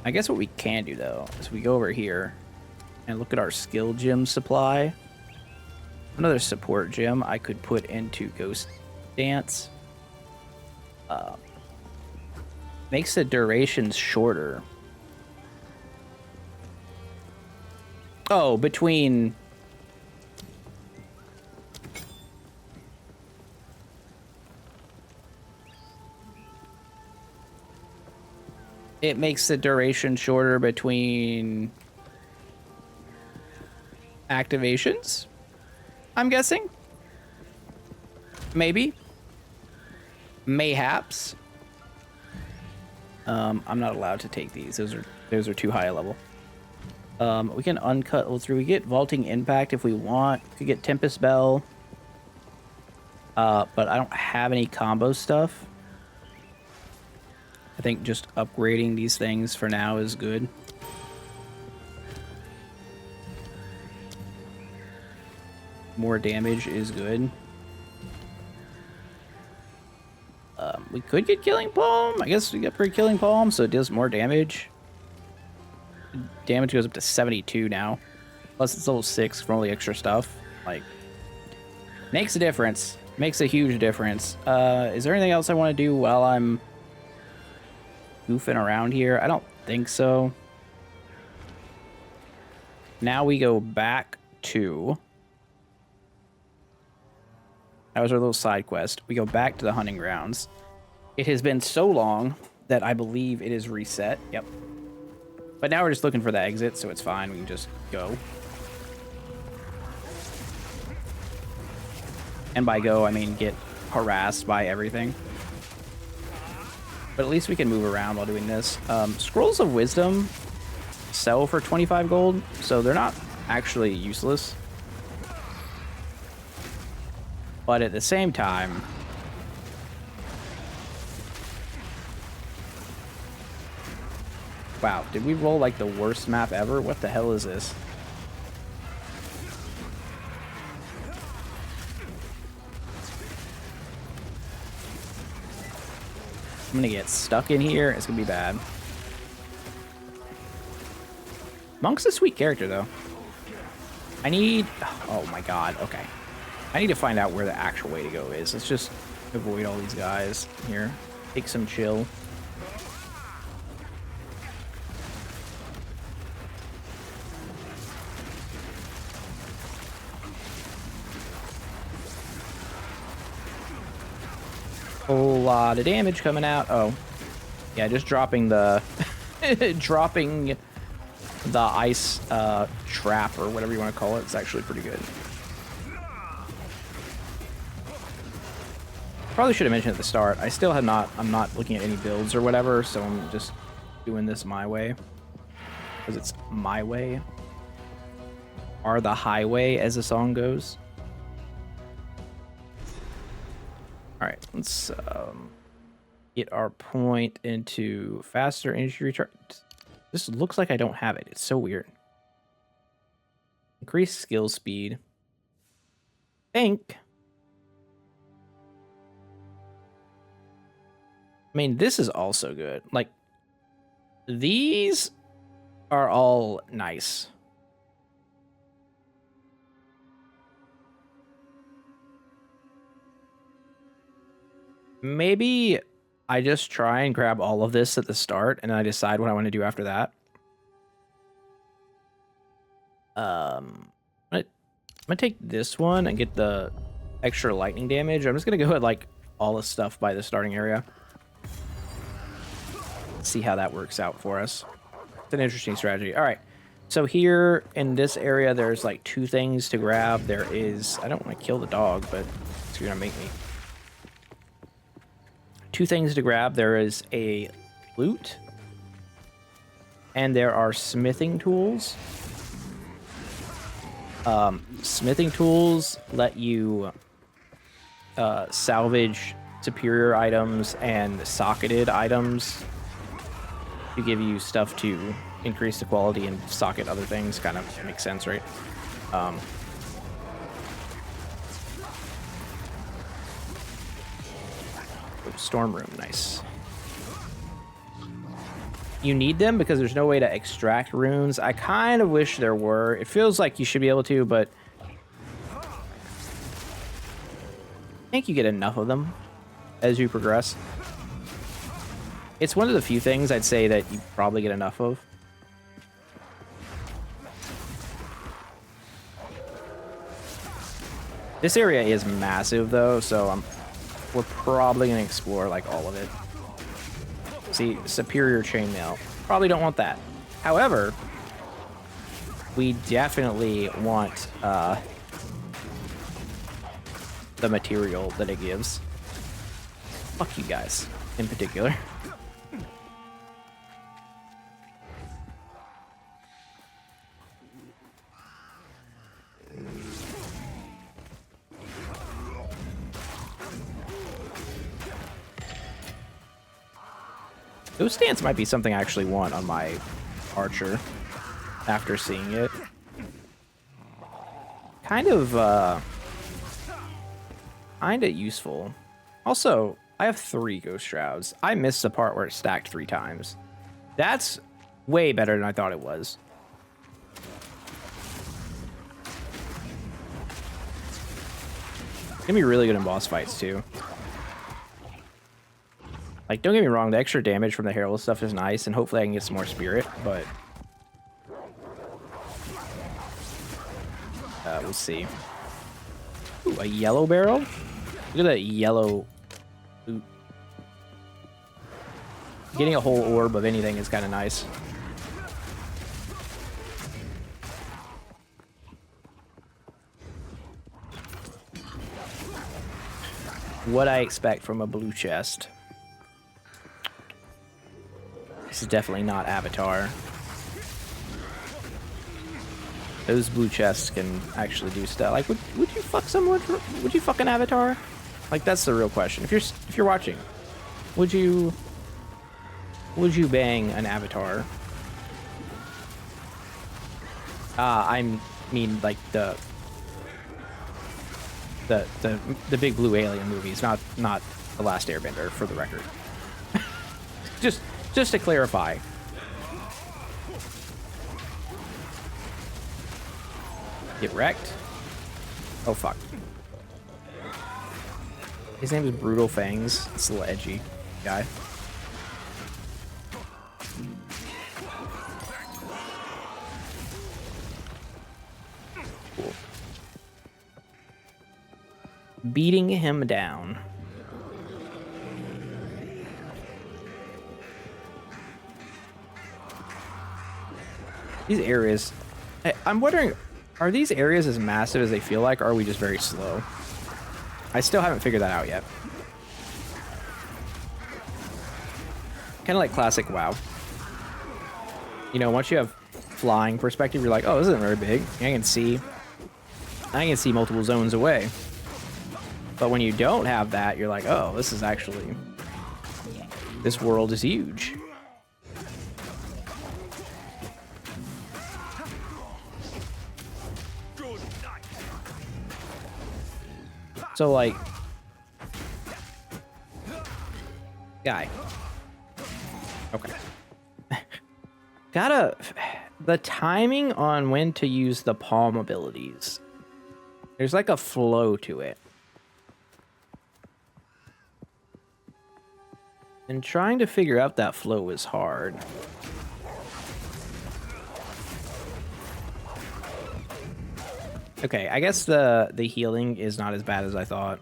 I guess what we can do though is we go over here and look at our skill gem supply. Another support gem I could put into Ghost Dance. Makes the durations shorter. Oh, between... It makes the duration shorter between activations, I'm guessing. Maybe. Mayhaps. I'm not allowed to take these. Those are too high a level. We can uncut level 3. We get Vaulting Impact if we want. We could get Tempest Bell. But I don't have any combo stuff. I think just upgrading these things for now is good. More damage is good. We could get Killing Palm. I guess we get Killing Palm, so it does more damage. Damage goes up to 72 now. Plus it's level 6 from all the extra stuff. Like, makes a difference. Makes a huge difference. Is there anything else I want to do while I'm goofing around here? I don't think so. Now we go back to... That was our little side quest. We go back to the hunting grounds. It has been so long that I believe it is reset. Yep. But now we're just looking for the exit, so it's fine. We can just go. And by go, I mean get harassed by everything. But at least we can move around while doing this. Scrolls of Wisdom sell for 25 gold, so they're not actually useless. But at the same time, wow, did we roll like the worst map ever? What the hell is this? I'm gonna get stuck in here. It's gonna be bad. Monk's a sweet character though. I need... Oh my god, okay. I need to find out where the actual way to go is. Let's just avoid all these guys here. Take some chill. Whole lot of damage coming out. Oh, yeah, just dropping the dropping the ice trap or whatever you want to call it. It's actually pretty good. Probably should have mentioned at the start. I still have not. I'm not looking at any builds or whatever, so I'm just doing this my way because it's my way, or the highway, as the song goes. All right, let's get our point into faster energy recharge. This looks like I don't have it. It's so weird. Increase skill speed. Think. I mean, this is also good. Like, these are all nice. Maybe I just try and grab all of this at the start, and I decide what I want to do after that. I'm gonna take this one and get the extra lightning damage. I'm just gonna go at like all the stuff by the starting area. See how that works out for us. It's an interesting strategy. All right. So here in this area, there's like 2 things to grab. There is, I don't want to kill the dog, but it's going to make me. 2 things to grab. There is a lute, and there are smithing tools. Smithing tools let you salvage superior items and socketed items to give you stuff to increase the quality and socket other things. Kind of makes sense, right? Storm room, nice. You need them because there's no way to extract runes. I kind of wish there were. It feels like you should be able to, but I think you get enough of them as you progress. It's one of the few things I'd say that you probably get enough of. This area is massive, though, so we're probably going to explore, like, all of it. See, superior chainmail. Probably don't want that. However, we definitely want the material that it gives. Fuck you guys, in particular. Those stance might be something I actually want on my archer after seeing it. Kind of useful. Also, I have 3 ghost shrouds. I missed the part where it stacked 3 times. That's way better than I thought it was. It's gonna be really good in boss fights too. Like, don't get me wrong, the extra damage from the Herald stuff is nice, and hopefully I can get some more spirit, but we'll see. Ooh, a yellow barrel? Look at that yellow loot. Getting a whole orb of anything is kind of nice. What I expect from a blue chest. This is definitely not Avatar. Those blue chests can actually do stuff. Like, would you fuck someone? Would you fuck an Avatar? Like, that's the real question. If you're watching, would you bang an Avatar? I mean, like the big blue alien movies, not The Last Airbender, for the record. Just to clarify. Get wrecked. Oh fuck. His name is Brutal Fangs. It's a little edgy guy. Cool. Beating him down. These areas, I'm wondering, are these areas as massive as they feel like, or are we just very slow? I still haven't figured that out yet. Kind of like classic WoW. You know, once you have flying perspective, you're like, oh, this isn't very big. I can see multiple zones away. But when you don't have that, you're like, oh, this is actually, this world is huge. So, like, guy. Okay. The timing on when to use the palm abilities. There's like a flow to it. And trying to figure out that flow is hard. Okay, I guess the healing is not as bad as I thought.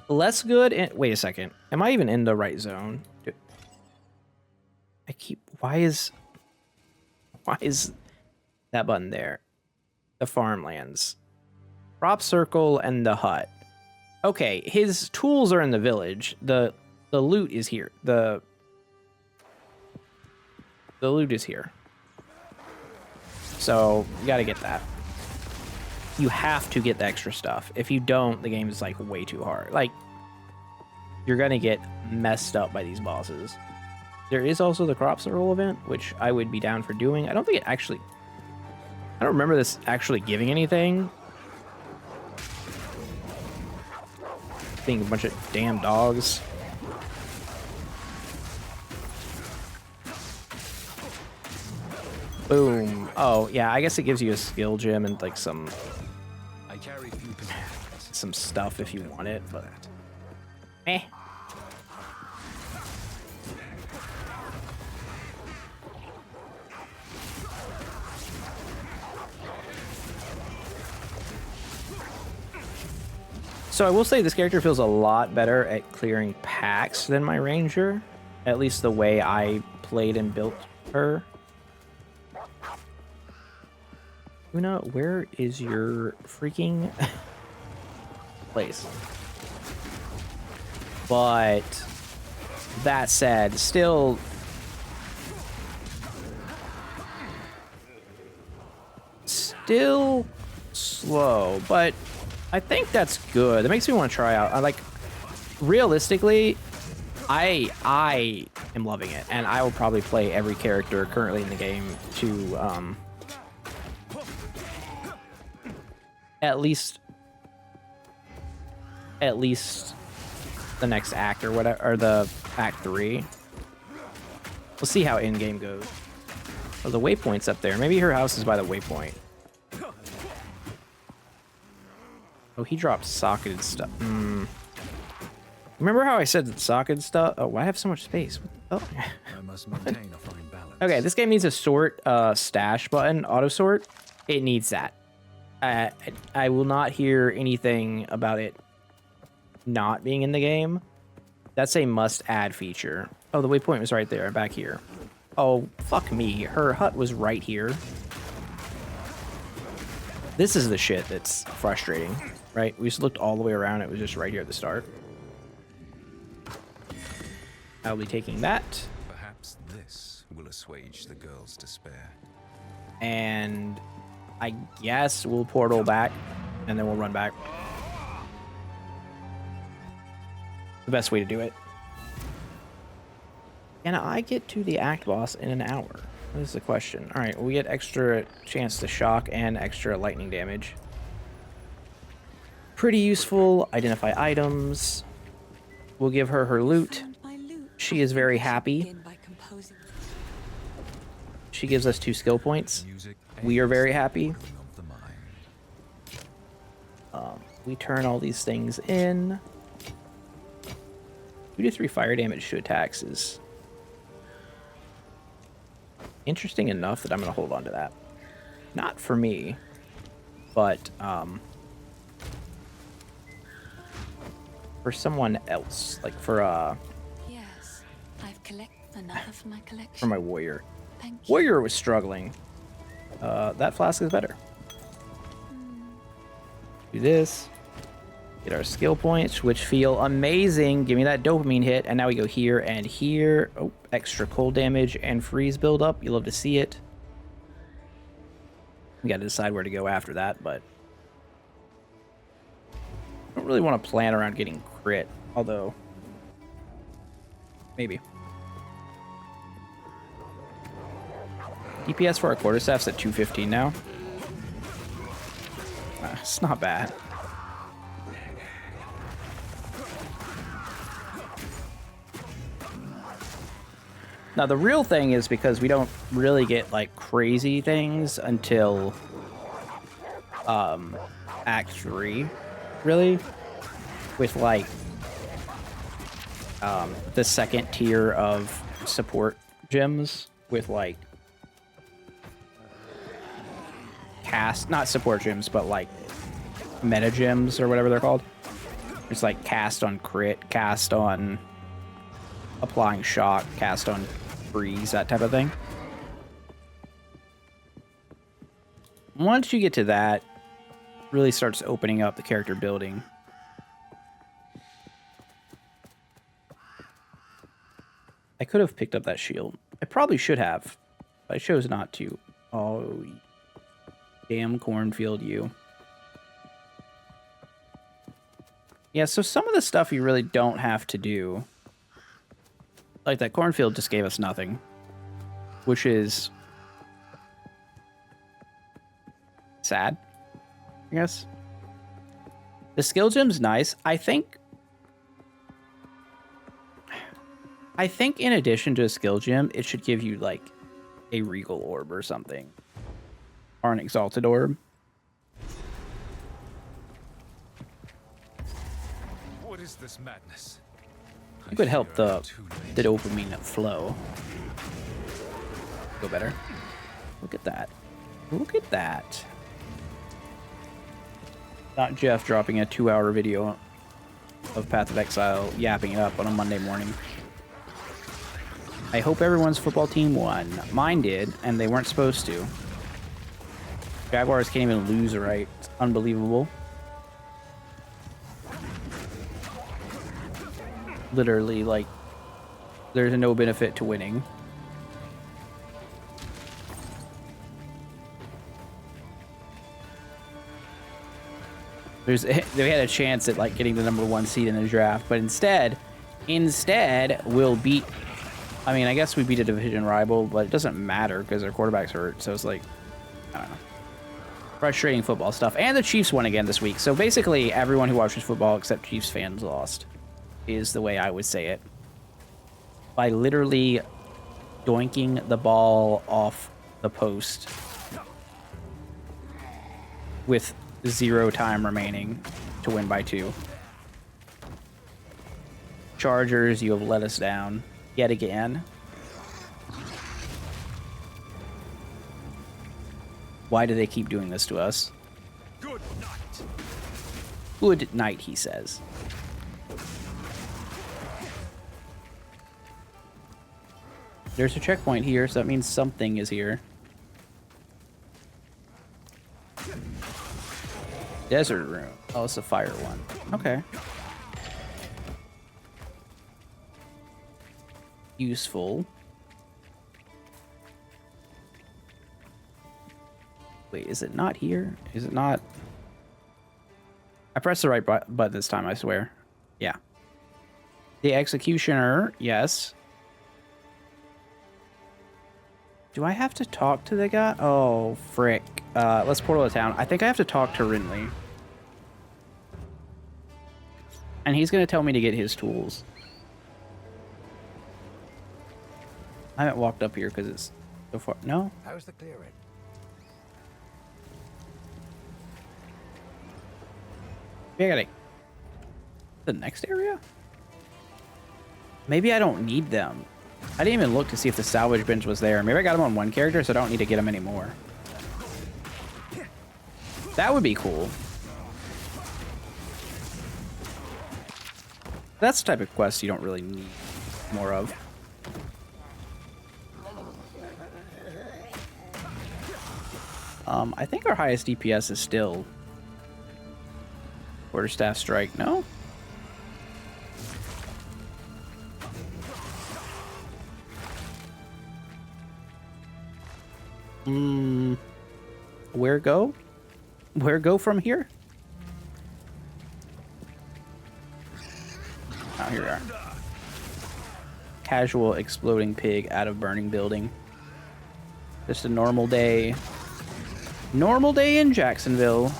Less good and wait a second. Am I even in the right zone? Why is that button there? The farmlands. Crop circle and the hut. Okay, his tools are in the village. The loot is here. The loot is here. So, you got to get that. You have to get the extra stuff. If you don't, the game is like way too hard. Like, you're gonna get messed up by these bosses. There is also the crop circle event, which I would be down for doing. I don't think it actually, I don't remember this actually giving anything. Being a bunch of damn dogs. Boom. Oh yeah, I guess it gives you a skill gem and like some stuff if you want it, but eh. So I will say this character feels a lot better at clearing packs than my ranger, at least the way I played and built her. Una, where is your freaking place? But that said, still slow, but I think that's good. That makes me want to try out. I like, realistically, I am loving it, and I will probably play every character currently in the game to at least the next act or whatever, or the act 3. We'll see how in game goes. Oh, the waypoint's up there. Maybe her house is by the waypoint. Oh, he dropped socketed stuff. Remember how I said that socketed stuff? Oh, why I have so much space? Oh. I must maintain a fine balance. Okay, this game needs a sort stash button, auto sort. It needs that. I will not hear anything about it not being in the game. That's a must-add feature. Oh, the waypoint was right there, back here. Oh, fuck me. Her hut was right here. This is the shit that's frustrating, right? We just looked all the way around. It was just right here at the start. I'll be taking that. Perhaps this will assuage the girl's despair. And I guess we'll portal back, and then we'll run back. The best way to do it. Can I get to the act boss in an hour? That is the question. All right, we get extra chance to shock and extra lightning damage. Pretty useful. Identify items. We'll give her her loot. She is very happy. She gives us 2 skill points. We are very happy. We turn all these things in. 2 to 3 fire damage to attacks is interesting enough that I'm going to hold on to that. Not for me, but for someone else, like for Yes, I've collected another for my collection. for my warrior. Thank you. Warrior was struggling. That flask is better. Do this. Get our skill points, which feel amazing. Give me that dopamine hit. And now we go here and here. Oh, extra cold damage and freeze buildup. You love to see it. We got to decide where to go after that, but I don't really want to plan around getting crit, although maybe. DPS for our quarterstaff's at 215 now. It's not bad. Now the real thing is because we don't really get like crazy things until Act 3, really, with like the second tier of support gems with like not support gems, but like meta gems or whatever they're called. It's like cast on crit, cast on applying shock, cast on freeze, that type of thing. Once you get to that, really starts opening up the character building. I could have picked up that shield. I probably should have, but I chose not to. Oh, damn cornfield, you. Yeah, so some of the stuff you really don't have to do. Like that cornfield just gave us nothing, which is sad, I guess. The skill gem's nice. I think in addition to a skill gem, it should give you like a regal orb or something, or an exalted orb. What is this madness? It would help the dopamine flow. Go better. Look at that. Look at that. Not Jeff dropping a 2-hour video of Path of Exile yapping it up on a Monday morning. I hope everyone's football team won. Mine did, and they weren't supposed to. Jaguars can't even lose right. It's unbelievable. Literally, like, there's no benefit to winning. They had a chance at like getting the #1 seed in the draft, but instead we'll beat. I mean, I guess we beat a division rival, but it doesn't matter because our quarterback's hurt. So it's like, I don't know, frustrating football stuff. And the Chiefs won again this week. So basically, everyone who watches football except Chiefs fans lost, is the way I would say it. By literally doinking the ball off the post with 0 time remaining to win by 2. Chargers, you have let us down yet again. Why do they keep doing this to us? Good night. Good night, he says. There's a checkpoint here, so that means something is here. Desert room. Oh, it's a fire one. Okay. Useful. Wait, is it not here? Is it not? I pressed the right button this time, I swear. Yeah. The executioner, yes. Do I have to talk to the guy? Oh, frick. Let's portal to town. I think I have to talk to Rinley. And he's going to tell me to get his tools. I haven't walked up here because it's so far. No? How's the clearing? Yeah, I gotta... The next area? Maybe I don't need them. I didn't even look to see if the salvage bench was there. Maybe I got them on one character, so I don't need to get them anymore. That would be cool. That's the type of quest you don't really need more of. I think our highest DPS is still Quarterstaff Strike. No? Where go? Where go from here? Oh, here we are. Casual exploding pig out of burning building. Just a normal day. Normal day in Jacksonville.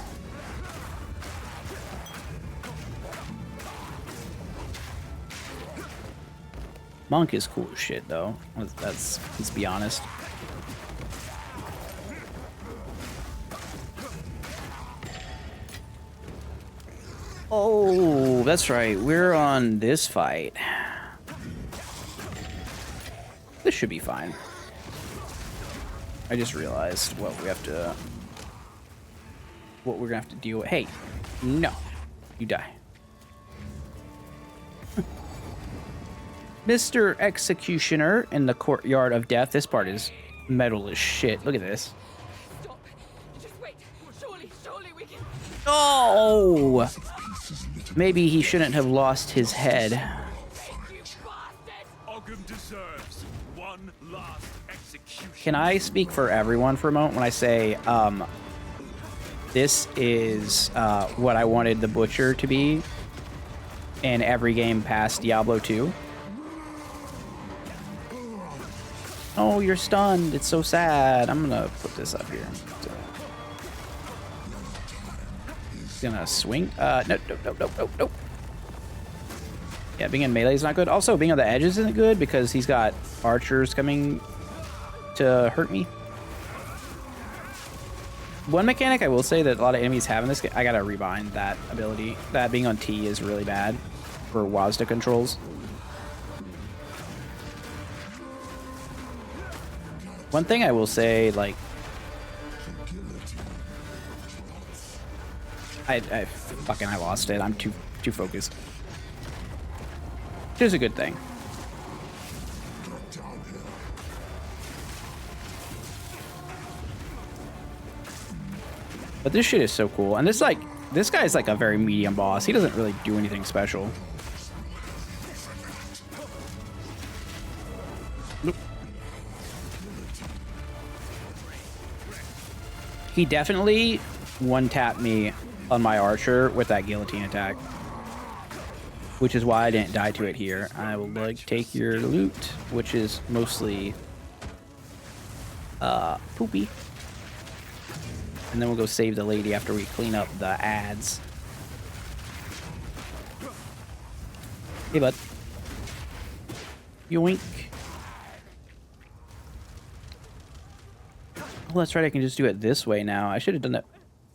Monk is cool as shit, though. Let's be honest. Oh, that's right. We're on this fight. This should be fine. I just realized what we're gonna have to deal with. Hey, no, you die. Mr. Executioner in the Courtyard of Death. This part is metal as shit. Look at this. Stop. Just wait. Surely we can. Oh! Maybe he shouldn't have lost his head. You bastard! Ogham deserves one last execution. Can I speak for everyone for a moment when I say, this is what I wanted the Butcher to be in every game past Diablo 2? Oh, you're stunned. It's so sad. I'm gonna put this up here. He's gonna swing. Nope. Yeah, being in melee is not good. Also, being on the edges isn't good because he's got archers coming to hurt me. One mechanic I will say that a lot of enemies have in this game, I gotta rebind that ability. That being on T is really bad for WASD controls. One thing I will say, like, I lost it. I'm too focused. Which is a good thing. But this shit is so cool. And this guy's like a very medium boss. He doesn't really do anything special. Nope. He definitely one-tapped me on my archer with that guillotine attack. Which is why I didn't die to it here. I will like take your loot, which is mostly poopy. And then we'll go save the lady after we clean up the ads. Hey, bud. Yoink. Oh, that's right. I can just do it this way now. I should have done it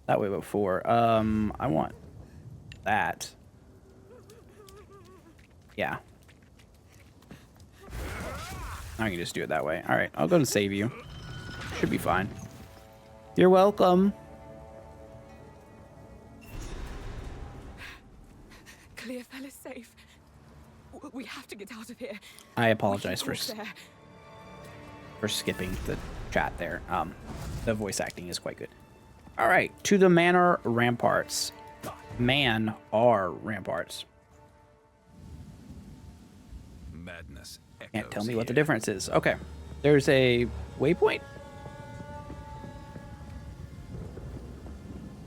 that way before. I want that. Yeah. Now I can just do it that way. All right. I'll go and save you. Should be fine. You're welcome. Clear fella's safe. We have to get out of here. I apologize for There. skipping the chat there. The voice acting is quite good. All right, to the manor ramparts. Man are ramparts. Madness Can't tell me echoes what the here. difference is. Okay, there's a waypoint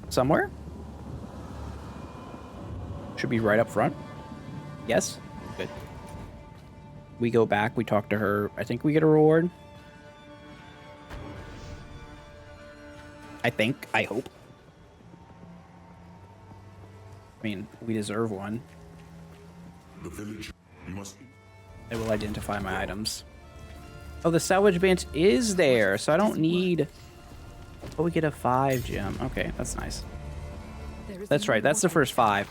somewhere. Should be right up front. Yes, good. We go back. We talk to her. I think we get a reward. I hope. I mean, we deserve one. The village, you must. I will identify my items. Oh, the salvage bench is there, so I don't need... Oh, we get a 5 gem. Okay, that's nice. That's right, that's the first 5.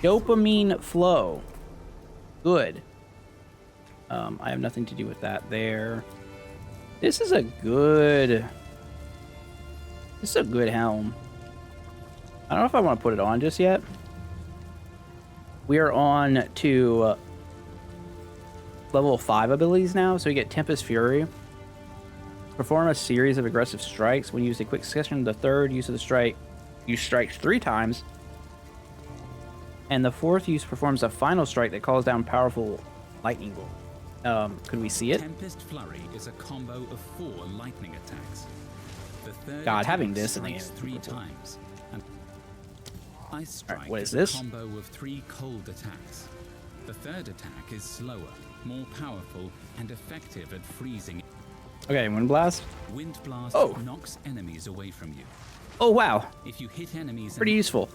Dopamine flow. Good. I have nothing to do with that there. This is a good helm. I don't know if I want to put it on just yet. We are on to level 5 abilities now, so we get Tempest Fury. Perform a series of aggressive strikes. When used a quick succession, the third use of the strike, use strikes 3 times. And the fourth use performs a final strike that calls down powerful lightning bolt. Could we see it? Tempest Flurry is a combo of 4 lightning attacks. The third God, attack having this in the strikes game. 3 times. And Ice Strike what is a this? combo of 3 cold attacks. The third attack is slower, more powerful, and effective at freezing. Okay, Wind Blast. Wind Blast Oh. knocks enemies away from you. Oh, wow. If you hit enemies, Pretty useful.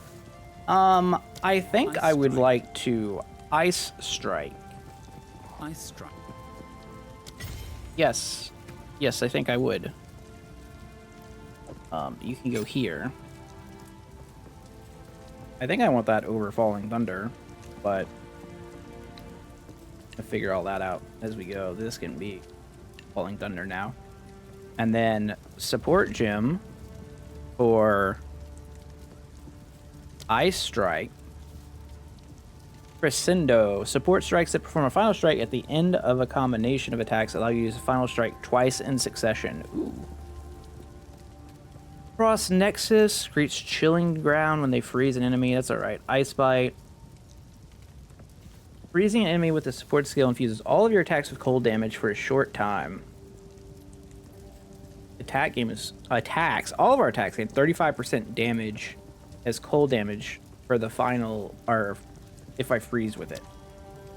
I think Ice I would Strike. like to Ice Strike. Ice Strike. Yes. Yes, I think I would. You can go here. I think I want that over Falling Thunder, but I'll figure all that out as we go. This can be Falling Thunder now. And then Support Gem for Ice Strike. Crescendo. Support strikes that perform a final strike at the end of a combination of attacks allow you to use a final strike twice in succession. Ooh. Frost Nexus creates chilling ground when they freeze an enemy. That's alright. Ice Bite. Freezing an enemy with a support skill infuses all of your attacks with cold damage for a short time. Attacks. All of our attacks gain 35% damage as cold damage for the final, or if I freeze with it.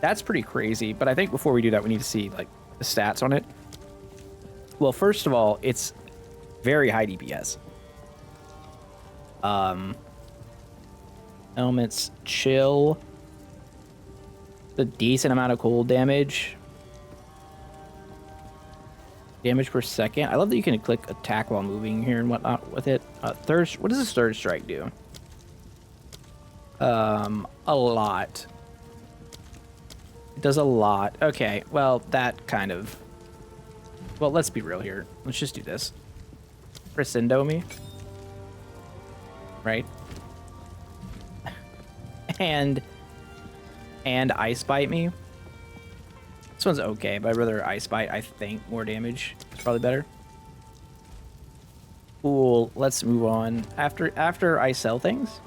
That's pretty crazy, but I think before we do that, we need to see like the stats on it. Well, first of all, it's very high DPS. Elements chill. A decent amount of cold damage. Damage per second. I love that you can click attack while moving here and whatnot with it. What does this third strike do? A lot. It does a lot. Okay, well, that kind of... Well, let's be real here. Let's just do this. Crescendo me. Right? And Ice Bite me. This one's okay, but I'd rather Ice Bite. I think more damage is probably better. Cool. Let's move on. After I sell things.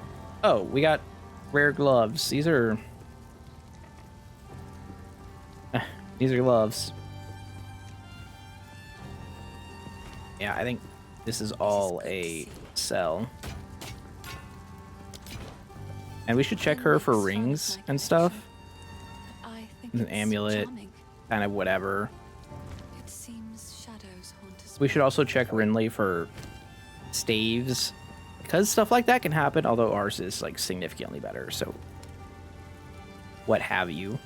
Oh, we got rare gloves. These are gloves. Yeah, I think this is all a sell. And we should check her for rings and stuff. I think An it's amulet, charming. kind of whatever. It seems shadows haunt us. We should also check Rinley for staves, because stuff like that can happen, although ours is like significantly better, so what have you.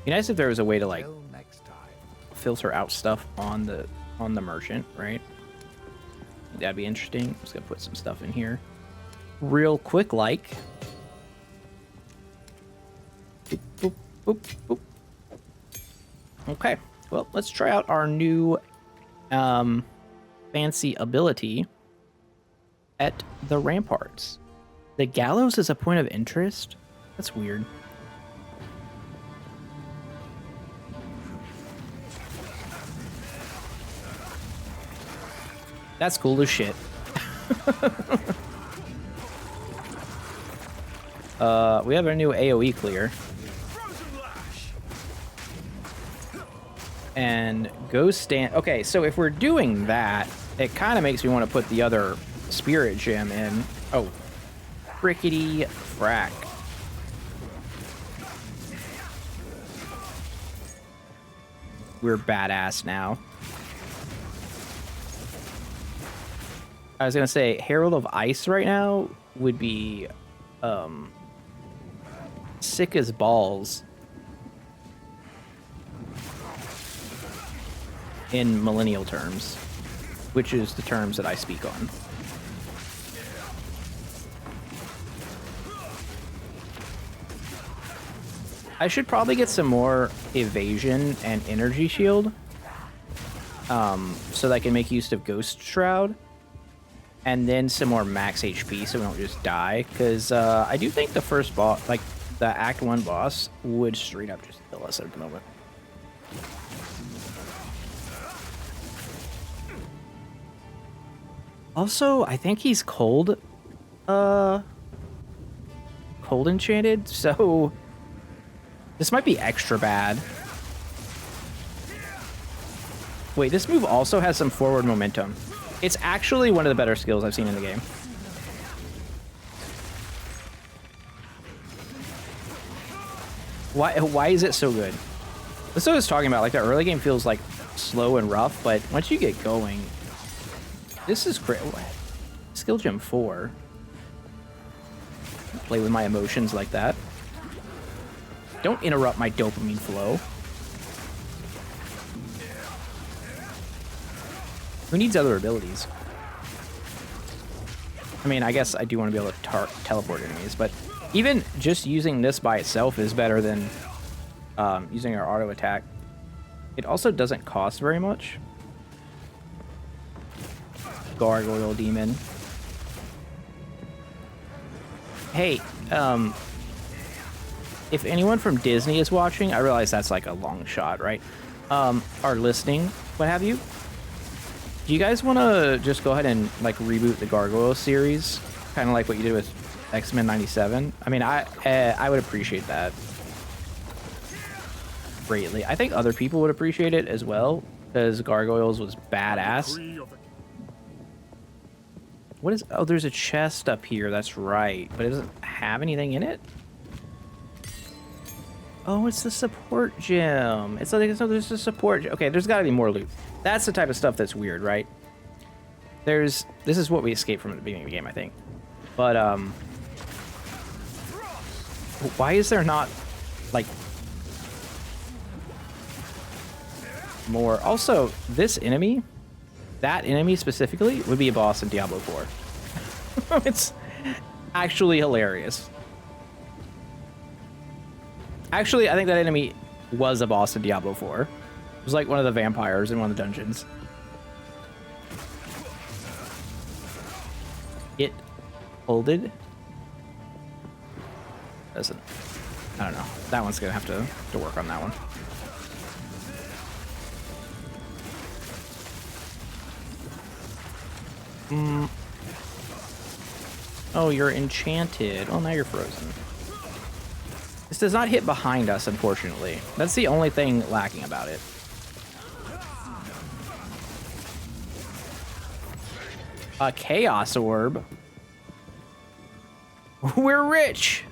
Be nice if there was a way to like filter out stuff on the merchant, right? That'd be interesting. Just gonna put some stuff in here real quick, like boop, boop, boop, boop. Okay, well, let's try out our new fancy ability at the ramparts. The gallows is a point of interest? That's weird. That's cool as shit. We have our new AoE clear. And go stand. Okay, so if we're doing that, it kind of makes me want to put the other spirit gem in. Oh, frickety frack. We're badass now. I was gonna say Herald of Ice right now would be sick as balls in millennial terms, which is the terms that I speak on. I should probably get some more evasion and energy shield, so that I can make use of Ghost Shroud, and then some more max HP so we don't just die. Because I do think the first boss, like the Act 1 boss, would straight up just kill us at the moment. Also, I think he's cold enchanted, so this might be extra bad. Wait, this move also has some forward momentum. It's actually one of the better skills I've seen in the game. Why is it so good? That's what I was talking about. Like, the early game feels like slow and rough, but once you get going, this is great. Skill gem 4. Play with my emotions like that. Don't interrupt my dopamine flow. Who needs other abilities? I mean, I guess I do want to be able to teleport enemies, but even just using this by itself is better than using our auto attack. It also doesn't cost very much. Gargoyle Demon. Hey, if anyone from Disney is watching, I realize that's like a long shot, right? Are listening, what have you? Do you guys want to just go ahead and like reboot the Gargoyle series, kind of like what you did with X-Men '97? I mean, I would appreciate that greatly. I think other people would appreciate it as well, because Gargoyles was badass. What is... Oh, there's a chest up here. That's right. But it doesn't have anything in it? Oh, it's the support gem. It's like, so there's a support... Okay, there's got to be more loot. That's the type of stuff that's weird, right? This is what we escaped from at the beginning of the game, I think. But, why is there not, like... more... Also, this enemy... That enemy specifically would be a boss in Diablo 4. It's actually hilarious. Actually, I think that enemy was a boss in Diablo 4. It was like one of the vampires in one of the dungeons. It folded. Doesn't. I don't know. That one's gonna have to work on that one. Oh, you're enchanted. Oh, now you're frozen. This does not hit behind us, unfortunately. That's the only thing lacking about it. A Chaos Orb. We're rich!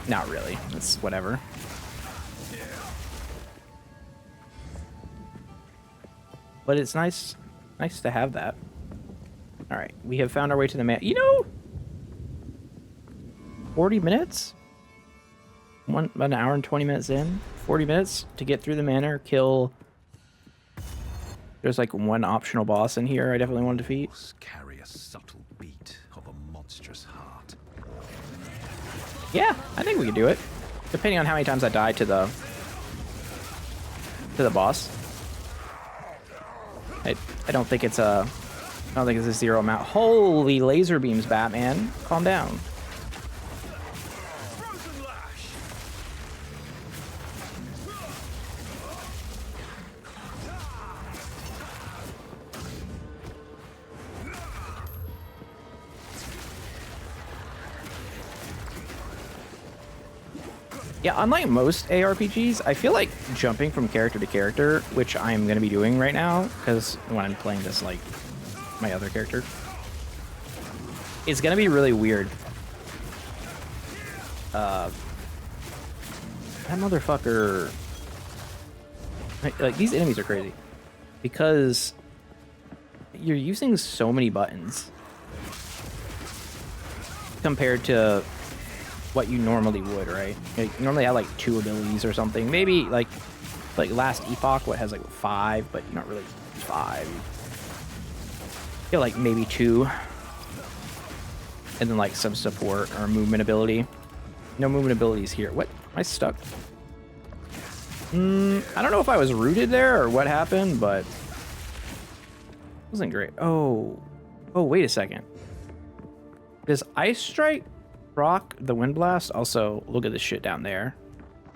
Not really. It's whatever. But it's nice to have that. All right, we have found our way to the manor. You know, 40 minutes? An hour and 20 minutes in? 40 minutes to get through the manor, kill... There's like one optional boss in here I definitely want to defeat. Carry a subtle beat of a monstrous heart. Yeah, I think we can do it. Depending on how many times I die to the boss. I don't think it's a zero amount. Holy laser beams, Batman. Calm down. Frozen lash. Yeah, unlike most ARPGs, I feel like jumping from character to character, which I'm going to be doing right now, because when I'm playing this, like, my other character, it's going to be really weird. That motherfucker... Like, these enemies are crazy. Because you're using so many buttons compared to what you normally would, right? Like, you normally have like 2 abilities or something. Maybe like Last Epoch, what has like 5, but not really 5. I feel like maybe 2. And then like some support or movement ability. No movement abilities here. What? Am I stuck? I don't know if I was rooted there or what happened, but it wasn't great. Oh, wait a second. Does Ice Strike proc the Wind Blast? Also, look at this shit down there.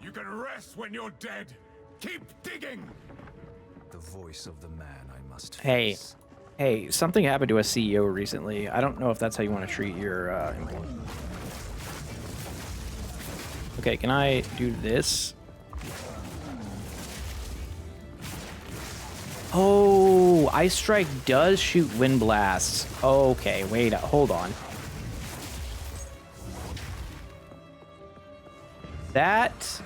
You can rest when you're dead. Keep digging. The voice of the man I must Hey, face. hey, something happened to a CEO recently. I don't know if that's how you want to treat your employee. Okay, can I do this? Oh, Ice Strike does shoot Wind Blasts. Okay, wait, hold on. That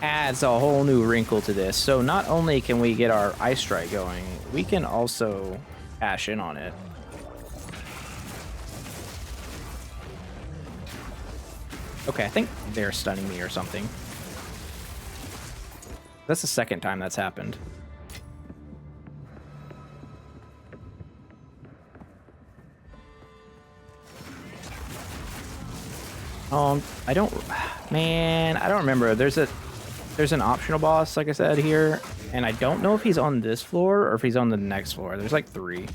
adds a whole new wrinkle to this. So not only can we get our Ice Strike going, we can also cash in on it. Okay, I think they're stunning me or something. That's the second time that's happened. I don't, man, I don't remember. There's an optional boss, like I said here, and I don't know if he's on this floor or if he's on the next floor. There's like 3.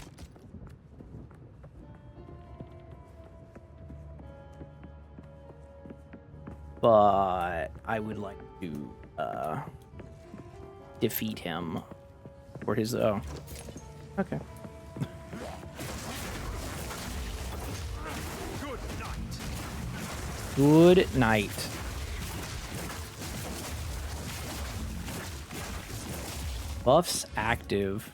But I would like to defeat him for his okay. Good night. Buffs active.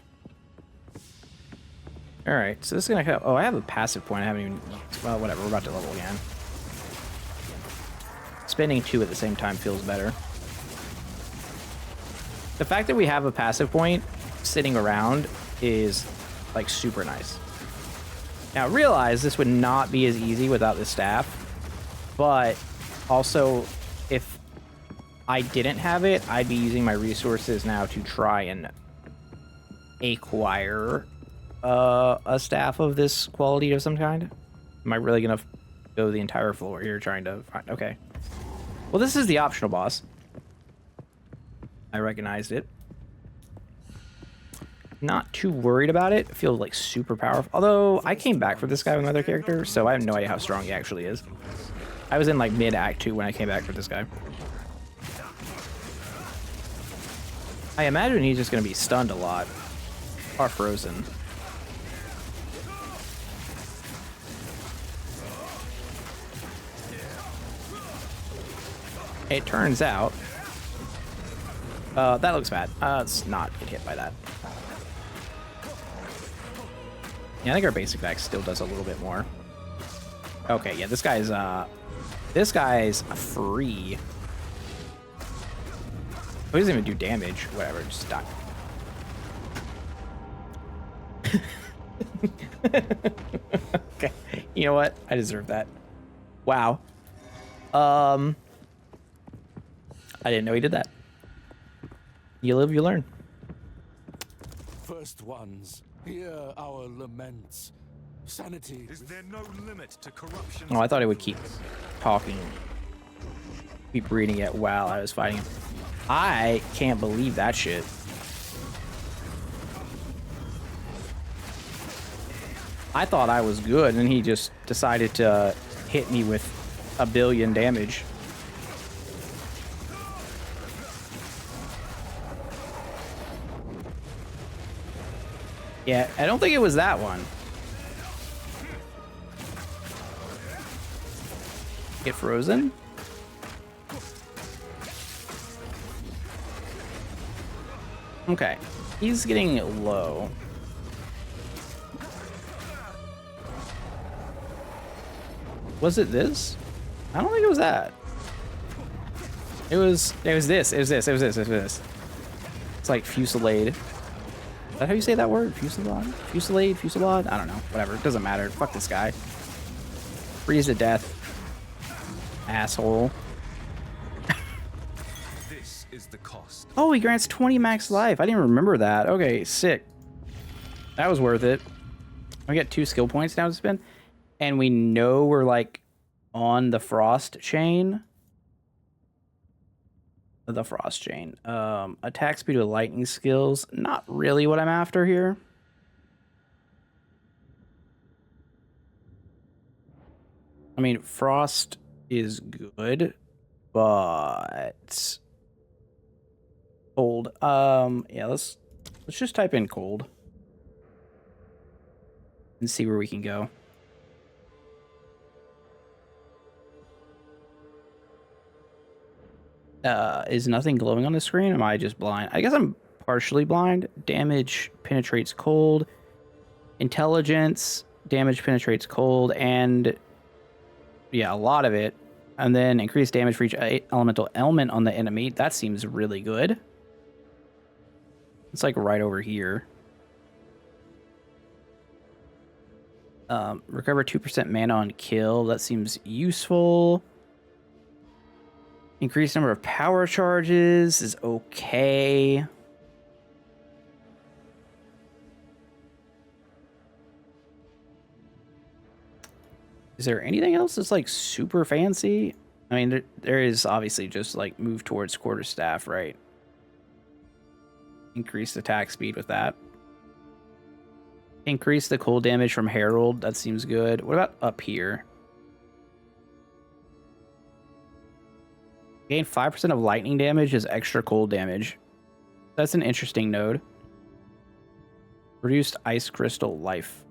Alright, so this is gonna have, oh, I have a passive point I haven't even, well, whatever, we're about to level again. Spending 2 at the same time feels better. The fact that we have a passive point sitting around is like super nice. Now realize this would not be as easy without the staff, but also if I didn't have it, I'd be using my resources now to try and acquire a staff of this quality of some kind. Am I really gonna go the entire floor here trying to find, okay. Well, this is the optional boss. I recognized it. Not too worried about it. It feels like super powerful. Although I came back for this guy with another character, so I have no idea how strong he actually is. I was in like mid Act 2 when I came back for this guy. I imagine he's just going to be stunned a lot. Or frozen. It turns out... that looks bad. Let's not get hit by that. Yeah, I think our basic attack still does a little bit more. Okay, yeah, this guy's free. Oh, he doesn't even do damage. Whatever, just die. Okay, you know what? I deserve that. Wow. I didn't know he did that. You live, you learn. First ones, hear our laments. Sanity. Is there no limit to corruption? Oh, I thought it would keep talking, keep reading it while I was fighting him. I can't believe that shit. I thought I was good, and he just decided to hit me with 1 billion damage. Yeah, I don't think it was that one. Get frozen? Okay, he's getting low. Was it this? I don't think it was that. It was this. It's like fusillade. Is that how you say that word? Fusillade? Fusillade? I don't know. Whatever. It doesn't matter. Fuck this guy. Freeze to death. Asshole. This is the cost. Oh, he grants 20 max life. I didn't remember that. Okay, sick. That was worth it. I get 2 skill points now to spend. And we know we're like on the frost chain. The frost chain. Attack speed with lightning skills. Not really what I'm after here. I mean, frost is good, but cold. Yeah, let's just type in cold and see where we can go. Is nothing glowing on the screen? Am I just blind? I guess I'm partially blind. Damage penetrates cold. Intelligence, damage penetrates cold, and yeah, a lot of it. And then increased damage for each elemental element on the enemy. That seems really good. It's like right over here. Recover 2% mana on kill. That seems useful. Increased number of power charges is okay. Is there anything else that's like super fancy? I mean, there is obviously just like move towards quarterstaff, right? Increase attack speed with that. Increase the cold damage from Herald. That seems good. What about up here? Gain 5% of lightning damage as extra cold damage. That's an interesting node. Reduced ice crystal life.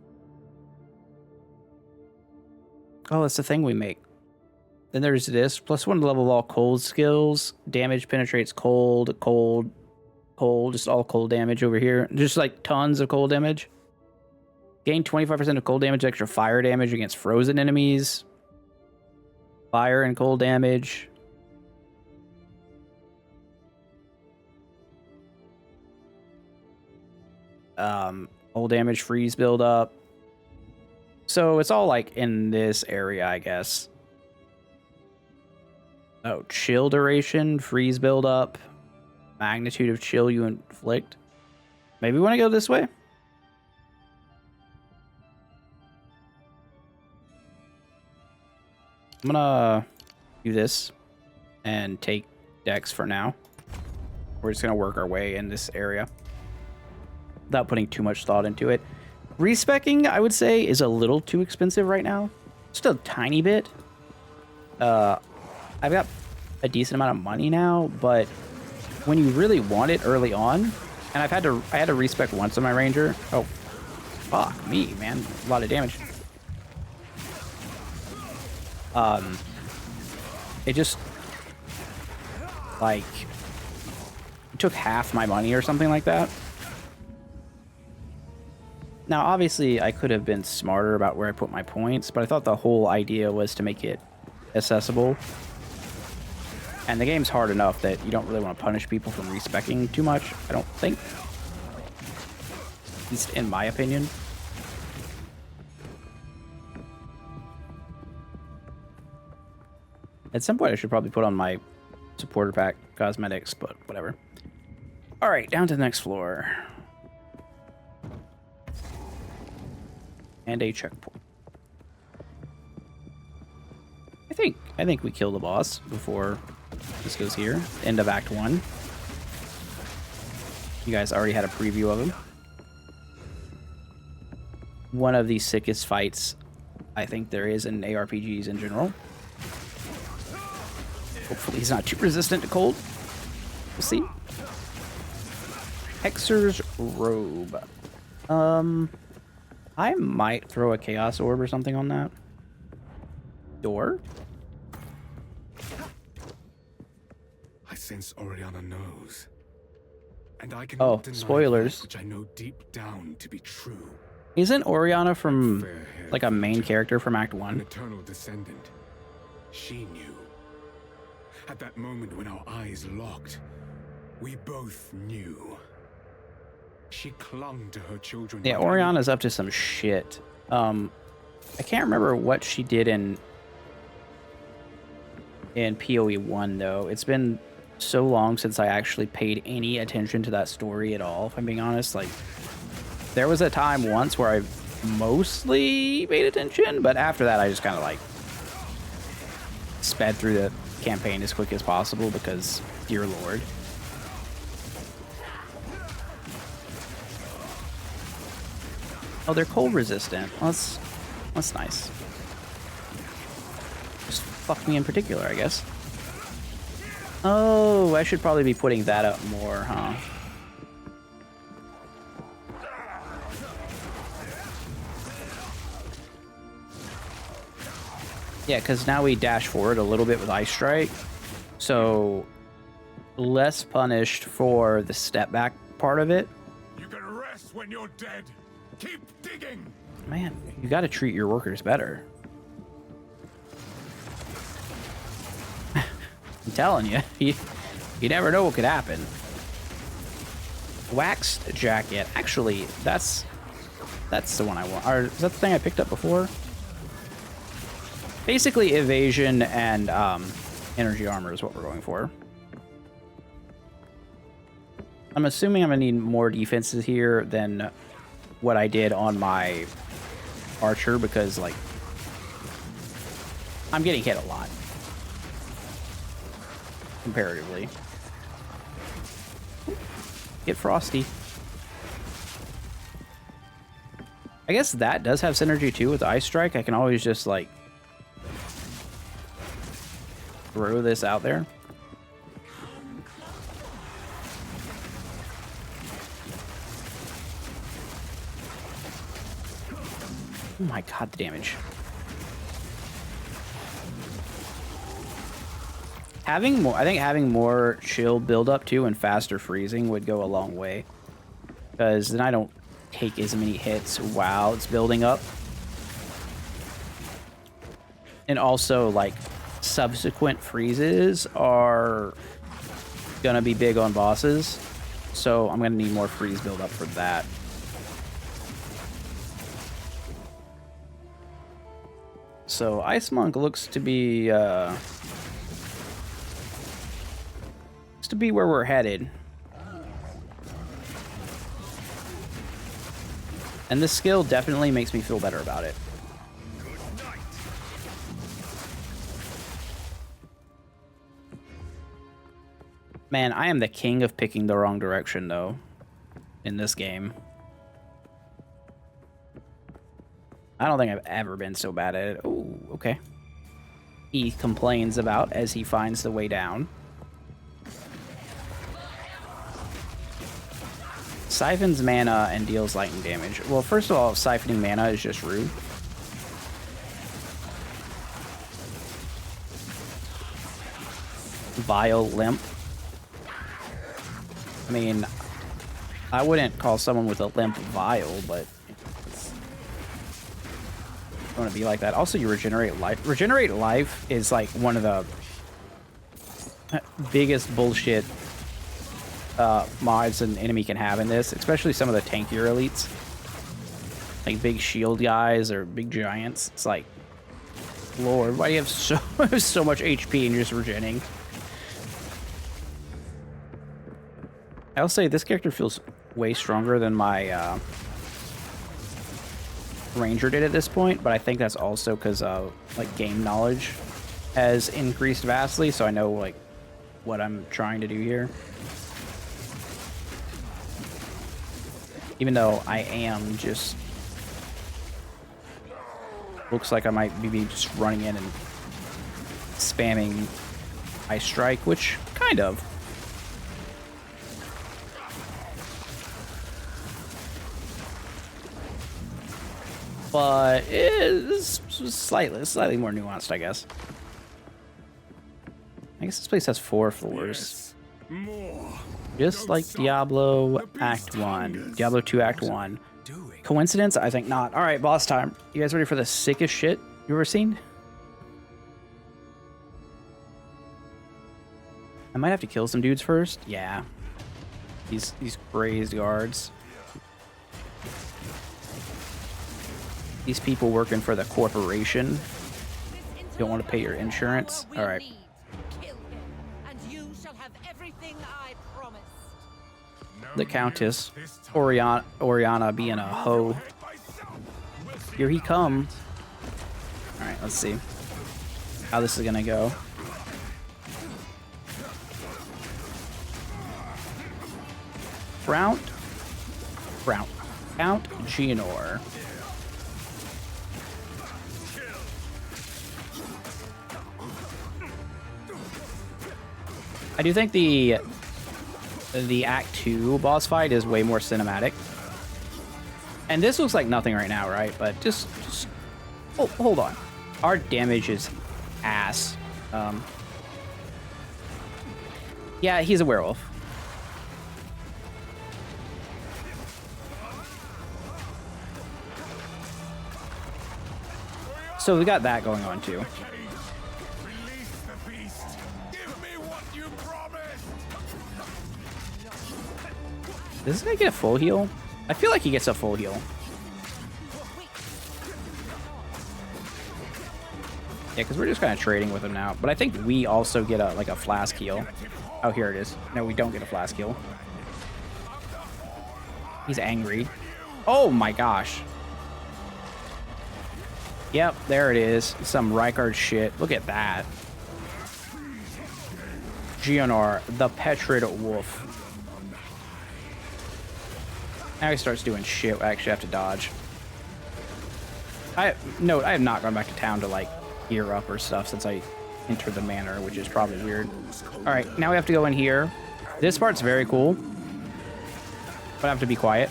Oh, that's the thing we make. Then there's this. +1 to level all cold skills. Damage penetrates cold, cold, cold. Just all cold damage over here. Just like tons of cold damage. Gain 25% of cold damage, extra fire damage against frozen enemies. Fire and cold damage. Cold damage, freeze buildup. So it's all like in this area, I guess. Oh, chill duration, freeze buildup, magnitude of chill you inflict. Maybe we want to go this way. I'm gonna do this and take Dex for now. We're just gonna work our way in this area without putting too much thought into it. Respecking, I would say, is a little too expensive right now. Just a tiny bit. I've got a decent amount of money now, but when you really want it early on, and I had to respec once on my ranger. Oh, fuck me, man! A lot of damage. It just like it took half my money or something like that. Now, obviously, I could have been smarter about where I put my points, but I thought the whole idea was to make it accessible. And the game's hard enough that you don't really want to punish people from respecking too much, I don't think. At least in my opinion. At some point, I should probably put on my supporter pack cosmetics, but whatever. All right, down to the next floor. And a checkpoint. I think we kill the boss before this goes here. End of Act 1. You guys already had a preview of him. One of the sickest fights I think there is in ARPGs in general. Hopefully he's not too resistant to cold. We'll see. Hexer's Robe. I might throw a Chaos Orb or something on that. Door? I sense Oriana knows. And I can Oh, spoilers. which I know deep down to be true. Isn't Oriana from like a main character from Act An 1? eternal descendant. She knew. At that moment when our eyes locked, we both knew. She clung to her children. Yeah, Oriana's up to some shit. I can't remember what she did in PoE 1 though. It's been so long since I actually paid any attention to that story at all, if I'm being honest. Like, there was a time once where mostly paid attention, but after that I just kind of like sped through the campaign as quick as possible because, dear lord. Oh, they're cold resistant. Well, that's nice. Just fuck me in particular, I guess. Oh, I should probably be putting that up more, huh? Yeah, because now we dash forward a little bit with Ice Strike. So, less punished for the step back part of it. You can rest when you're dead. Keep digging. Man, you got to treat your workers better. I'm telling you, you never know what could happen. Waxed jacket. Actually, that's the one I want. Or is that the thing I picked up before? Basically, evasion and energy armor is what we're going for. I'm assuming I'm gonna need more defenses here than what I did on my archer because, like, I'm getting hit a lot comparatively. Get frosty. I guess that does have synergy too with Ice Strike. I can always just like throw this out there. Oh my god, the damage. Having more, I think having more shield build up too and faster freezing would go a long way. Because then I don't take as many hits while it's building up. And also, like, subsequent freezes are gonna be big on bosses. So I'm gonna need more freeze build up for that. So Ice Monk looks to be where we're headed. And this skill definitely makes me feel better about it. Man, I am the king of picking the wrong direction, though, in this game. I don't think I've ever been so bad at it. Oh, okay. He complains about as he finds the way down. Siphons mana and deals lightning damage. Well, first of all, siphoning mana is just rude. Vile limp. I mean, I wouldn't call someone with a limp vile, but I want to be like that. Also, you regenerate life. Regenerate life is like one of the biggest bullshit mods an enemy can have in this, especially some of the tankier elites, like big shield guys or big giants. It's like, Lord, why do you have so much HP and you're just regenerating? I'll say this character feels way stronger than my ranger did at this point, but I think that's also because like game knowledge has increased vastly, so I know like what I'm trying to do here. Even though I am just looks like I might be just running in and spamming Ice Strike, which kind of. But it's slightly more nuanced, I guess. I guess this place has 4 floors. Yes, more. Just like Diablo Act 1. Diablo 2 Act 1. Coincidence? I think not. Alright, boss time. You guys ready for the sickest shit you ever seen? I might have to kill some dudes first. Yeah. These crazed guards. These people working for the corporation don't want to pay your insurance. All right. The Countess, Oriana being a hoe. Here he come. All right, let's see how this is gonna go. Count Geonor. I do think the Act 2 boss fight is way more cinematic. And this looks like nothing right now, right? But just oh, hold on. Our damage is ass. Yeah, he's a werewolf. So we got that going on too. Release the beast. Give me what you promised. Does this guy get a full heal? I feel like he gets a full heal. Yeah, because we're just kind of trading with him now. But I think we also get a like a flask heal. Oh, here it is. No, we don't get a flask heal. He's angry. Oh my gosh. Yep, there it is. Some Rykard shit. Look at that. Geonor, the Petrid Wolf. Now he starts doing shit. I actually have to dodge. I have not gone back to town to like gear up or stuff since I entered the manor, which is probably weird. All right, now we have to go in here. This part's very cool, but I have to be quiet.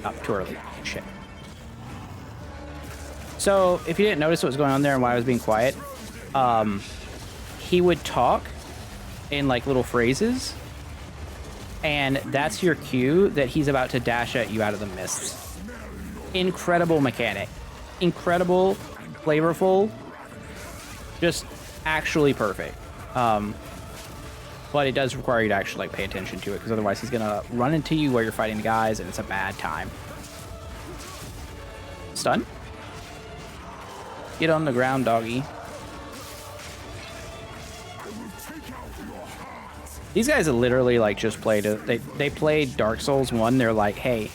Up too early. Shit. So, if you didn't notice what was going on there and why I was being quiet, he would talk in like little phrases, and that's your cue that he's about to dash at you out of the mists. Incredible mechanic. Incredible, flavorful, just actually perfect. But it does require you to actually like pay attention to it, because otherwise he's gonna run into you while you're fighting the guys, and it's a bad time. Stun? Get on the ground, doggy. These guys literally like just played they played Dark Souls 1. They're like, hey,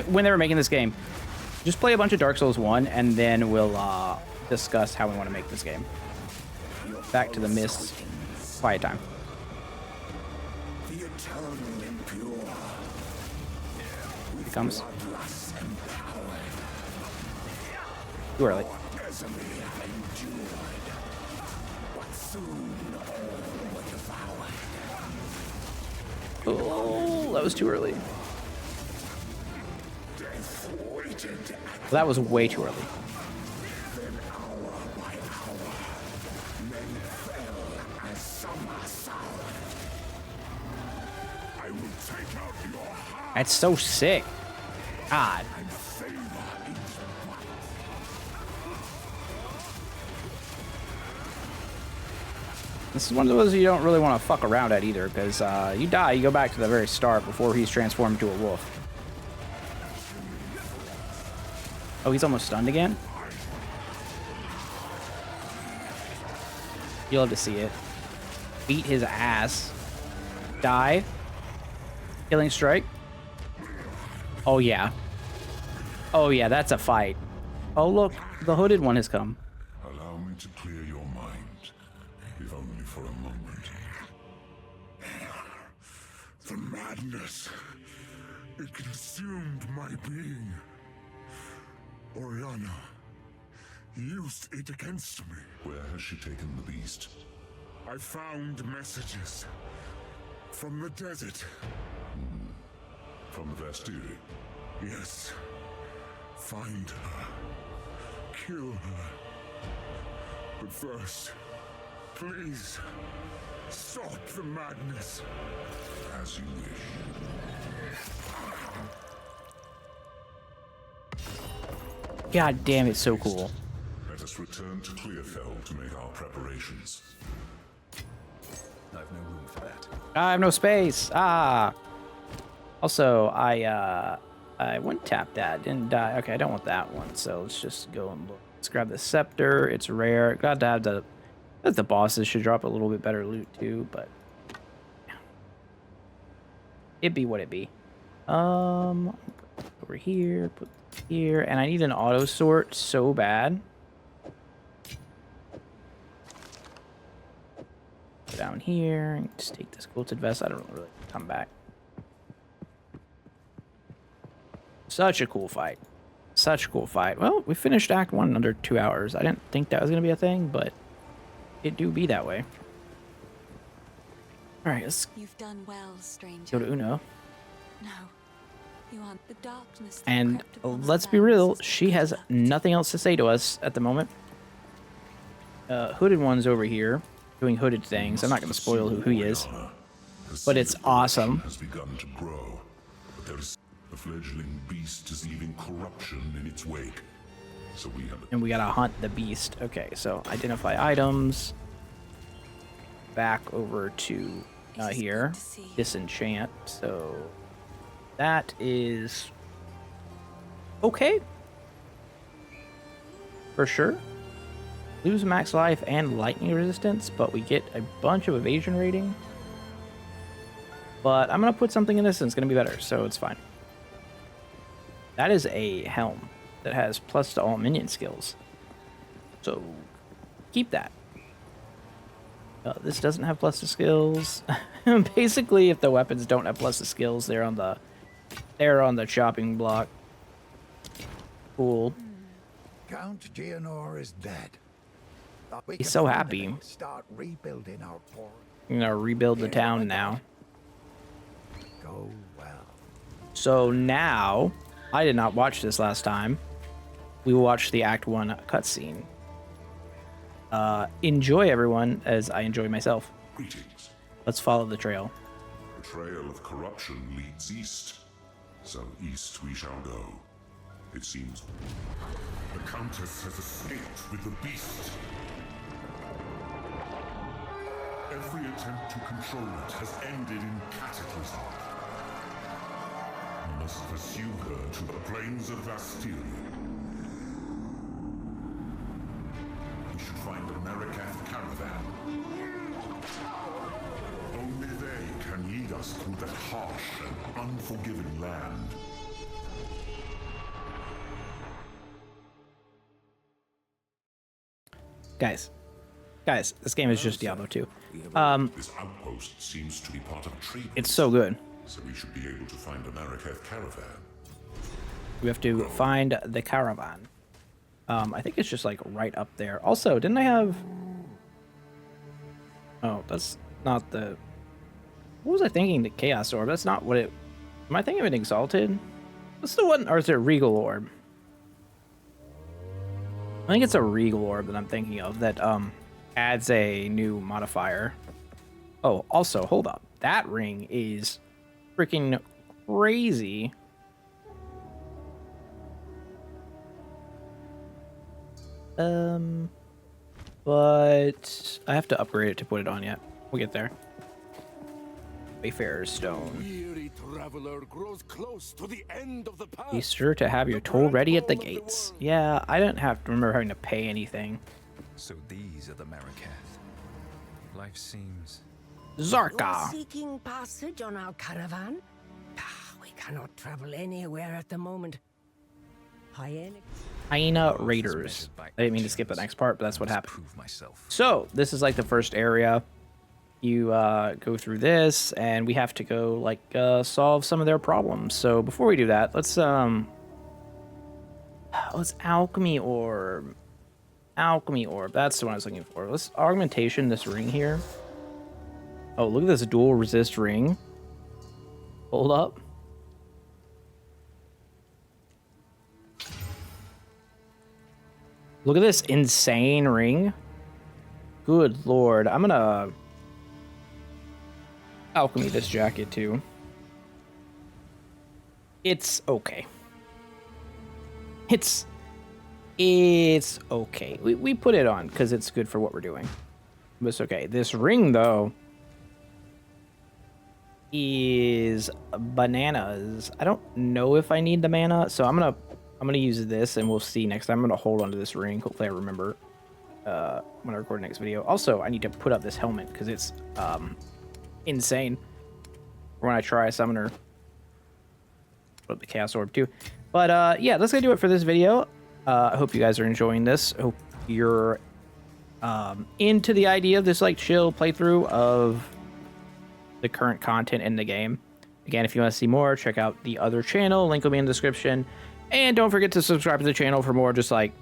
when they were making this game, just play a bunch of Dark Souls 1 and then we'll discuss how we want to make this game. Back to the mists. Quiet time. Here it comes. Too early. Oh, that was too early. That was way too early. That's so sick. God. This is one of those you don't really want to fuck around at either, because you die, you go back to the very start before he's transformed into a wolf. Oh, he's almost stunned again? You'll have to see it. Beat his ass. Die. Killing strike. Oh, yeah. Oh, yeah, that's a fight. Oh, look, the hooded one has come. Allow me to clear your mind, if only for a moment. The madness. It consumed my being. Oriana used it against me. Where has she taken the beast? I found messages from the desert. From the Vastiri? Yes. Find her. Kill her. But first, please, stop the madness. As you wish. God damn, it's so cool. Let us return to Clearfell to make our preparations. I have no space. Ah. Also, I one tapped that, didn't die. Okay, I don't want that one, so let's just go and look. Let's grab the scepter. It's rare. Glad to have the bosses should drop a little bit better loot too, but it be what it be. Over here, put here, and I need an auto sort so bad. Down here, and just take this quilted vest. I don't really come back. Such a cool fight. Such a cool fight. Well, we finished Act 1 in under 2 hours. I didn't think that was going to be a thing, but it do be that way. Alright, let's You've done well, stranger. go to Uno. No. You want the darkness that And crept upon let's the be real, lands she has corrupt. nothing else to say to us at the moment. Hooded one's over here, doing hooded things. I'm not going to spoil who he is. But it's awesome. Has begun to grow, but there's the fledgling beast is leaving corruption in its wake. So we have And we gotta hunt the beast. Okay, so identify items. Back over to here. good to see you. Disenchant. So that is okay. For sure. Lose max life and lightning resistance, but we get a bunch of evasion rating. But I'm gonna put something in this and it's gonna be better, so it's fine. That is a helm that has plus to all minion skills. So keep that. This doesn't have plus to skills. Basically, if the weapons don't have plus to skills, they're on the chopping block. Cool. Count Geonor is dead. But we He's can so finally happy. Start rebuilding our port. I'm gonna rebuild the town now. Go well. So now, I did not watch this last time. We will watch the Act 1 cutscene. Enjoy, everyone, as I enjoy myself. greetings. Let's follow the trail. The trail of corruption leads east, so east we shall go. It seems the Countess has escaped with the beast. Every attempt to control it has ended in cataclysm. We must pursue her to the plains of Bastille. We should find a Marikath caravan. Only they can lead us through that harsh and unforgiving land. Guys, this game is just Diablo 2. This outpost seems to be part of a trade. It's so good. So we should be able to find a Marikath caravan. We have to find the caravan. I think it's just like right up there. Also, didn't I have... Oh, that's not the... What was I thinking? The Chaos Orb. That's not what it... Am I thinking of an Exalted? What's the one? Or is it Regal Orb? I think it's a Regal Orb that I'm thinking of that adds a new modifier. Oh, also, hold up. That ring is freaking crazy. But I have to upgrade it to put it on yet. We'll get there. Wayfarer's Stone. Weary traveler grows close to the end of the path. Be sure to have your toll ready at the gates. Yeah, I didn't have to remember having to pay anything. So these are the Marikath. Life seems... Zarka! Seeking passage on our caravan? We cannot travel anywhere at the moment. Hyena Raiders. I didn't mean to skip the next part, but that's what happened. Prove myself. So, this is like the first area. You go through this, and we have to go, like, solve some of their problems. So, before we do that, let's Alchemy Orb. Alchemy Orb, that's the one I was looking for. Let's augmentation this ring here. Oh, look at this dual resist ring. Hold up. Look at this insane ring. Good lord. I'm gonna alchemy this jacket too. It's okay. It's okay. We put it on because it's good for what we're doing. But it's okay. This ring though. is bananas. I don't know if I need the mana, so I'm gonna use this, and we'll see next time. I'm gonna hold onto this ring. Hopefully, I remember when I record the next video. Also, I need to put up this helmet because it's insane. When I try a summoner, put up the chaos orb too. But yeah, that's gonna do it for this video. I hope you guys are enjoying this. Hope you're into the idea of this like chill playthrough of the current content in the game. Again, if you want to see more, check out the other channel. Link will be in the description. And don't forget to subscribe to the channel for more just like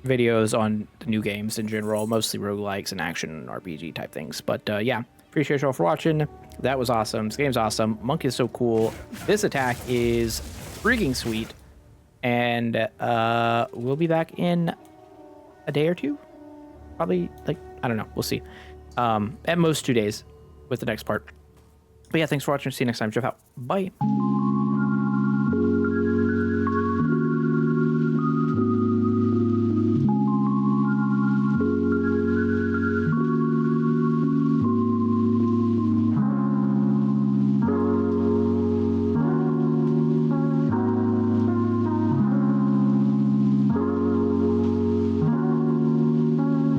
videos on the new games in general, mostly roguelikes and action RPG type things. But yeah, appreciate y'all for watching. That was awesome. This game's awesome. Monk is so cool. This attack is freaking sweet. And we'll be back in a day or two. Probably, like, I don't know. We'll see. At most 2 days with the next part. But yeah, thanks for watching. See you next time. Jeff out. Bye.